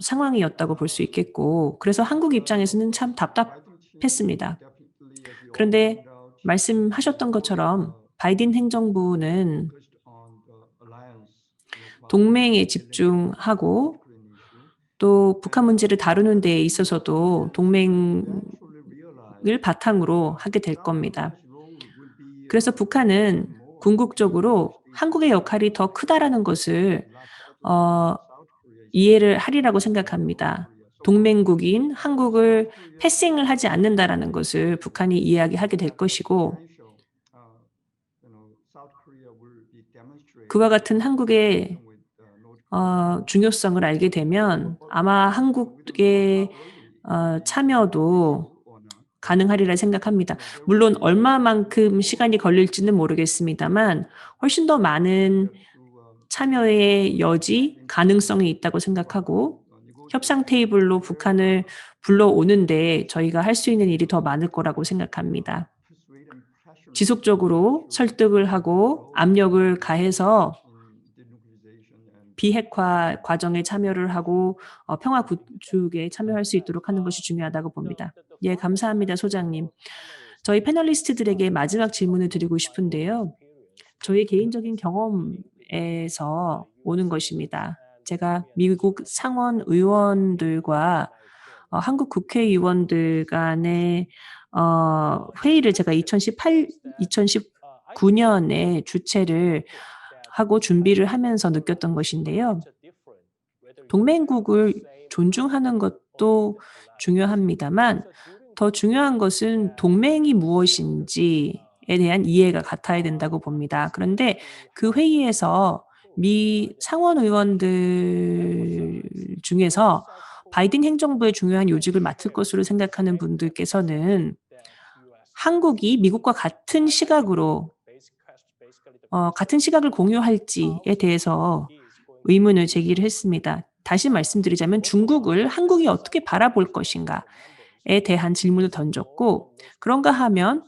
상황이었다고 볼 수 있겠고 그래서 한국 입장에서는 참 답답했습니다. 그런데 말씀하셨던 것처럼 바이든 행정부는 동맹에 집중하고 또 북한 문제를 다루는 데 있어서도 동맹을 바탕으로 하게 될 겁니다. 그래서 북한은 궁극적으로 한국의 역할이 더 크다라는 것을 이해를 하리라고 생각합니다. 동맹국인 한국을 패싱을 하지 않는다라는 것을 북한이 이야기하게 될 것이고 그와 같은 한국의 중요성을 알게 되면 아마 한국의 참여도 가능하리라 생각합니다. 물론 얼마만큼 시간이 걸릴지는 모르겠습니다만 훨씬 더 많은 참여의 여지, 가능성이 있다고 생각하고 협상 테이블로 북한을 불러오는데 저희가 할 수 있는 일이 더 많을 거라고 생각합니다. 지속적으로 설득을 하고 압력을 가해서 비핵화 과정에 참여를 하고 평화 구축에 참여할 수 있도록 하는 것이 중요하다고 봅니다. 예, 감사합니다, 소장님. 저희 패널리스트들에게 마지막 질문을 드리고 싶은데요. 저희 개인적인 경험에서 오는 것입니다. 제가 미국 상원 의원들과 한국 국회의원들 간의 회의를 제가 2019년에 주최를 하고 준비를 하면서 느꼈던 것인데요. 동맹국을 존중하는 것도 중요합니다만 더 중요한 것은 동맹이 무엇인지에 대한 이해가 같아야 된다고 봅니다. 그런데 그 회의에서 미 상원 의원들 중에서 바이든 행정부의 중요한 요직을 맡을 것으로 생각하는 분들께서는 한국이 미국과 같은 시각으로 같은 시각을 공유할지에 대해서 의문을 제기를 했습니다. 다시 말씀드리자면 중국을 한국이 어떻게 바라볼 것인가에 대한 질문을 던졌고, 그런가 하면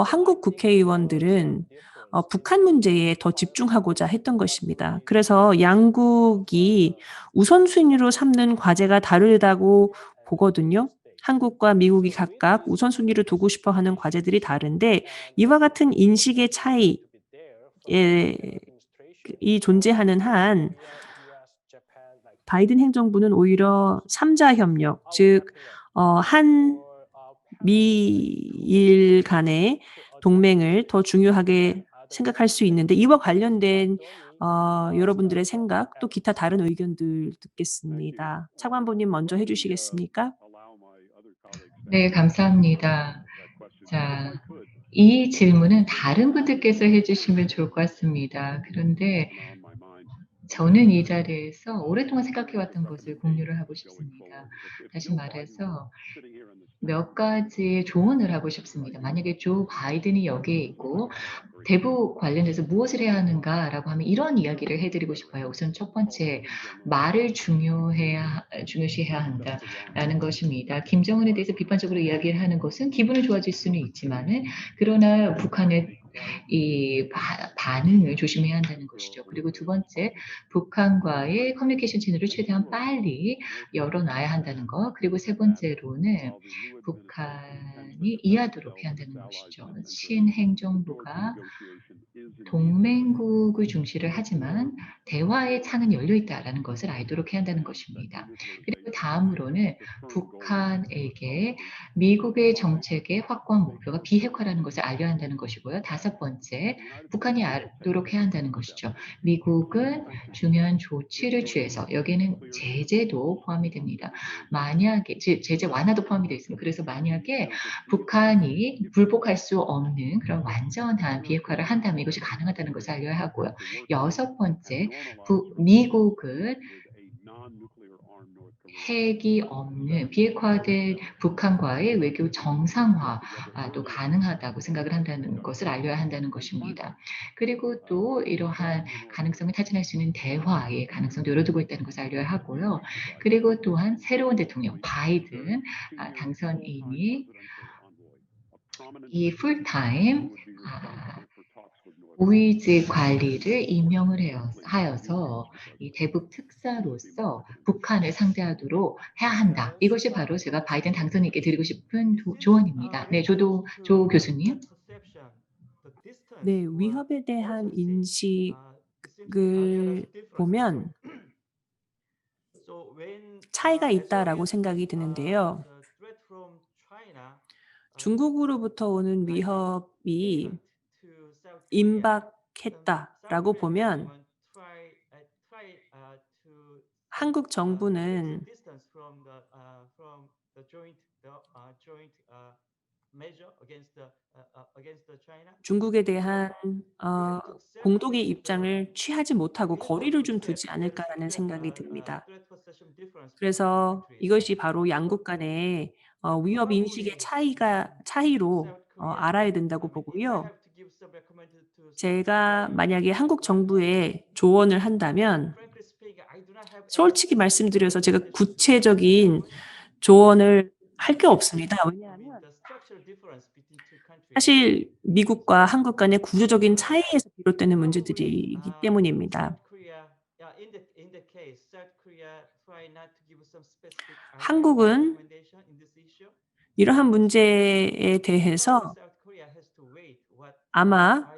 한국 국회의원들은 북한 문제에 더 집중하고자 했던 것입니다. 그래서 양국이 우선순위로 삼는 과제가 다르다고 보거든요. 한국과 미국이 각각 우선순위를 두고 싶어 하는 과제들이 다른데, 이와 같은 인식의 차이에 이 존재하는 한 바이든 행정부는 오히려 3자 협력, 즉 한미일 간의 동맹을 더 중요하게 생각할 수 있는데, 이와 관련된 여러분들의 생각, 또 기타 다른 의견들 듣겠습니다. 차관보님 먼저 해주시겠습니까?
네, 감사합니다. 자, 이 질문은 다른 분들께서 해주시면 좋을 것 같습니다. 그런데 저는 이 자리에서 오랫동안 생각해왔던 것을 공유를 하고 싶습니다. 다시 말해서 몇 가지의 조언을 하고 싶습니다. 만약에 조 바이든이 여기에 있고 대북 관련해서 무엇을 해야 하는가라고 하면 이런 이야기를 해드리고 싶어요. 우선 첫 번째, 말을 중요시해야 한다라는 것입니다. 김정은에 대해서 비판적으로 이야기를 하는 것은 기분을 좋아질 수는 있지만은, 그러나 북한의 이 반응을 조심해야 한다는 것이죠. 그리고 두 번째, 북한과의 커뮤니케이션 채널을 최대한 빨리 열어놔야 한다는 것. 그리고 세 번째로는 북한이 이해하도록 해야 한다는 것이죠. 신행정부가 동맹국을 중시를 하지만 대화의 창은 열려 있다라는 것을 알도록 해야 한다는 것입니다. 그리고 다음으로는 북한에게 미국의 정책의 확고한 목표가 비핵화라는 것을 알려야 한다는 것이고요. 다섯 번째, 북한이 알도록 해야 한다는 것이죠. 미국은 중요한 조치를 취해서, 여기에는 제재도 포함이 됩니다. 만약에 제재 완화도 포함이 되어 있습니다. 그래서 만약에 북한이 불복할 수 없는 그런 완전한 비핵화를 한다면 이것이 가능하다는 것을 알려야 하고요. 여섯 번째, 미국은 핵이 없는 비핵화된 북한과의 외교 정상화도 가능하다고 생각을 한다는 것을 알려야 한다는 것입니다. 그리고 또 이러한 가능성을 타진할 수 있는 대화의 가능성도 열어두고 있다는 것을 알려야 하고요. 그리고 또한 새로운 대통령 바이든 당선인이 이 풀타임 보위직 관리를 임명을 하여서 이 대북 특사로서 북한을 상대하도록 해야 한다. 이것이 바로 제가 바이든 당선인께 드리고 싶은 조언입니다. 네, 조 교수님.
네, 위협에 대한 인식을 보면 차이가 있다라고 생각이 드는데요. 중국으로부터 오는 위협이 임박했다라고 보면 한국 정부는 중국에 대한 공동의 입장을 취하지 못하고 거리를 좀 두지 않을까라는 생각이 듭니다. 그래서 이것이 바로 양국 간의 위협 인식의 차이로 알아야 된다고 보고요. 제가 만약에 한국 정부에 조언을 한다면, 솔직히 말씀드려서 제가 구체적인 조언을 할 게 없습니다. 왜냐하면 사실 미국과 한국 간의 구조적인 차이에서 비롯되는 문제들이기 때문입니다. 한국은 이러한 문제에 대해서 아마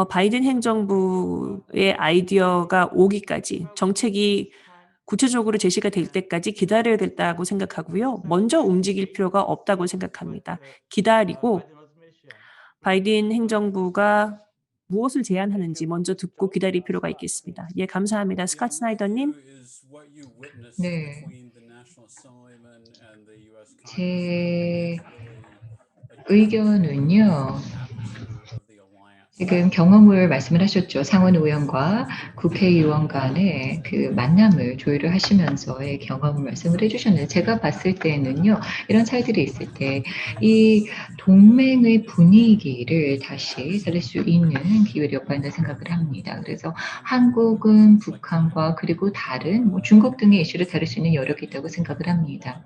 바이든 행정부의 아이디어가 오기까지, 정책이 구체적으로 제시가 될 때까지 기다려야 된다고 생각하고요. 먼저 움직일 필요가 없다고 생각합니다. 기다리고 바이든 행정부가 무엇을 제안하는지 먼저 듣고 기다릴 필요가 있겠습니다. 예, 감사합니다. 스캇 스나이더님.
네. 제 의견은요, 지금 경험을 말씀을 하셨죠. 상원 의원과 국회의원 간의 그 만남을 조율을 하시면서의 경험을 말씀을 해주셨는데 제가 봤을 때는요. 이런 차이들이 있을 때 이 동맹의 분위기를 다시 살릴 수 있는 기회를 엿보인다 생각을 합니다. 그래서 한국은 북한과 그리고 다른 뭐 중국 등의 이슈를 다룰 수 있는 여력이 있다고 생각을 합니다.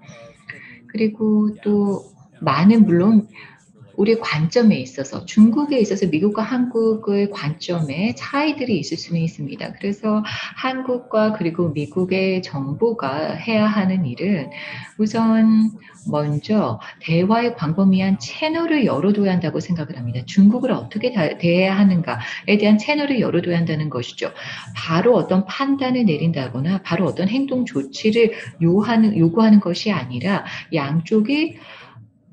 그리고 또 많은 물론 우리 관점에 있어서 중국에 있어서 미국과 한국의 관점에 차이들이 있을 수는 있습니다. 그래서 한국과 그리고 미국의 정부가 해야 하는 일은 우선 먼저 대화의 광범위한 채널을 열어둬야 한다고 생각을 합니다. 중국을 어떻게 대해야 하는가에 대한 채널을 열어둬야 한다는 것이죠. 바로 어떤 판단을 내린다거나 바로 어떤 행동 조치를 요구하는 것이 아니라 양쪽이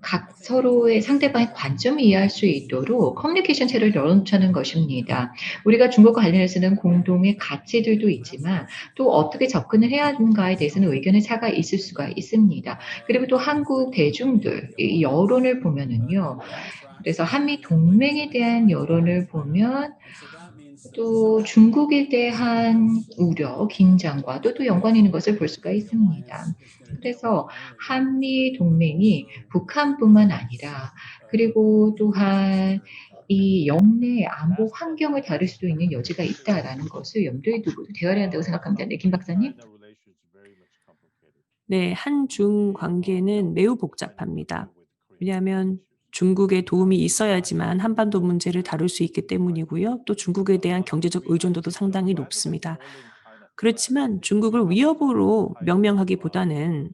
각 서로의 상대방의 관점을 이해할 수 있도록 커뮤니케이션 채널을 열어놓자는 것입니다. 우리가 중국과 관련해서는 공동의 가치들도 있지만 또 어떻게 접근을 해야 하는가에 대해서는 의견의 차가 있을 수가 있습니다. 그리고 또 한국 대중들, 이 여론을 보면은요. 그래서 한미 동맹에 대한 여론을 보면 또 중국에 대한 우려, 긴장과도 또 연관이 있는 것을 볼 수가 있습니다. 그래서 한미 동맹이 북한뿐만 아니라 그리고 또한 이 영내 안보 환경을 다룰 수도 있는 여지가 있다라는 것을 염두에 두고 대화를 한다고 생각합니다. 네, 김 박사님.
네, 한중 관계는 매우 복잡합니다. 왜냐하면 중국의 도움이 있어야지만 한반도 문제를 다룰 수 있기 때문이고요. 또 중국에 대한 경제적 의존도도 상당히 높습니다. 그렇지만 중국을 위협으로 명명하기보다는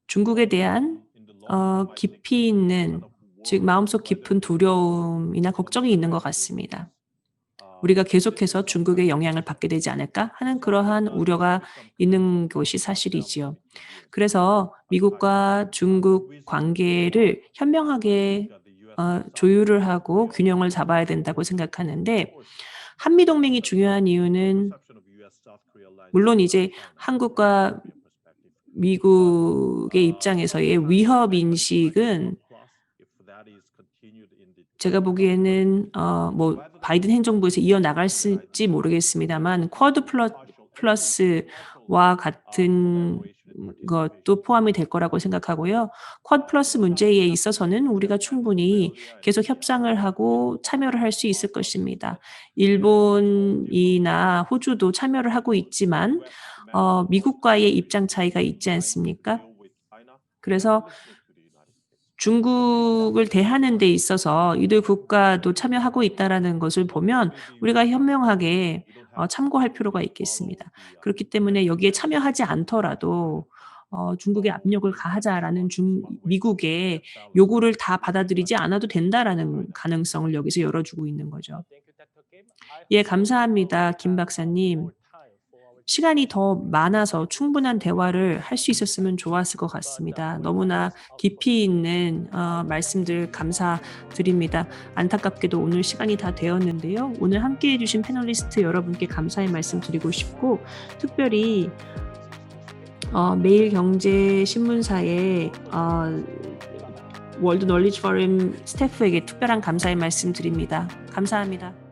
중국에 대한 깊이 있는, 즉 마음속 깊은 두려움이나 걱정이 있는 것 같습니다. 우리가 계속해서 중국의 영향을 받게 되지 않을까 하는 그러한 우려가 있는 것이 사실이지요. 그래서 미국과 중국 관계를 현명하게 조율을 하고 균형을 잡아야 된다고 생각하는데 한미동맹이 중요한 이유는 물론 이제 한국과 미국의 입장에서의 위협 인식은 제가 보기에는 뭐 바이든 행정부에서 이어나갈지 모르겠습니다만 쿼드 플러스와 같은 것도 포함이 될 거라고 생각하고요. 쿼드 플러스 문제에 있어서는 우리가 충분히 계속 협상을 하고 참여를 할 수 있을 것입니다. 일본이나 호주도 참여를 하고 있지만 미국과의 입장 차이가 있지 않습니까? 그래서 중국을 대하는 데 있어서 이들 국가도 참여하고 있다라는 것을 보면 우리가 현명하게 참고할 필요가 있겠습니다. 그렇기 때문에 여기에 참여하지 않더라도 중국에 압력을 가하자라는 미국의 요구를 다 받아들이지 않아도 된다라는 가능성을 여기서 열어주고 있는 거죠. 예, 감사합니다, 김 박사님. 시간이 더 많아서 충분한 대화를 할 수 있었으면 좋았을 것 같습니다. 너무나 깊이 있는 말씀들 감사드립니다. 안타깝게도 오늘 시간이 다 되었는데요. 오늘 함께해 주신 패널리스트 여러분께 감사의 말씀 드리고 싶고 특별히 매일경제신문사의 월드 널리지 포럼 스태프에게 특별한 감사의 말씀 드립니다. 감사합니다.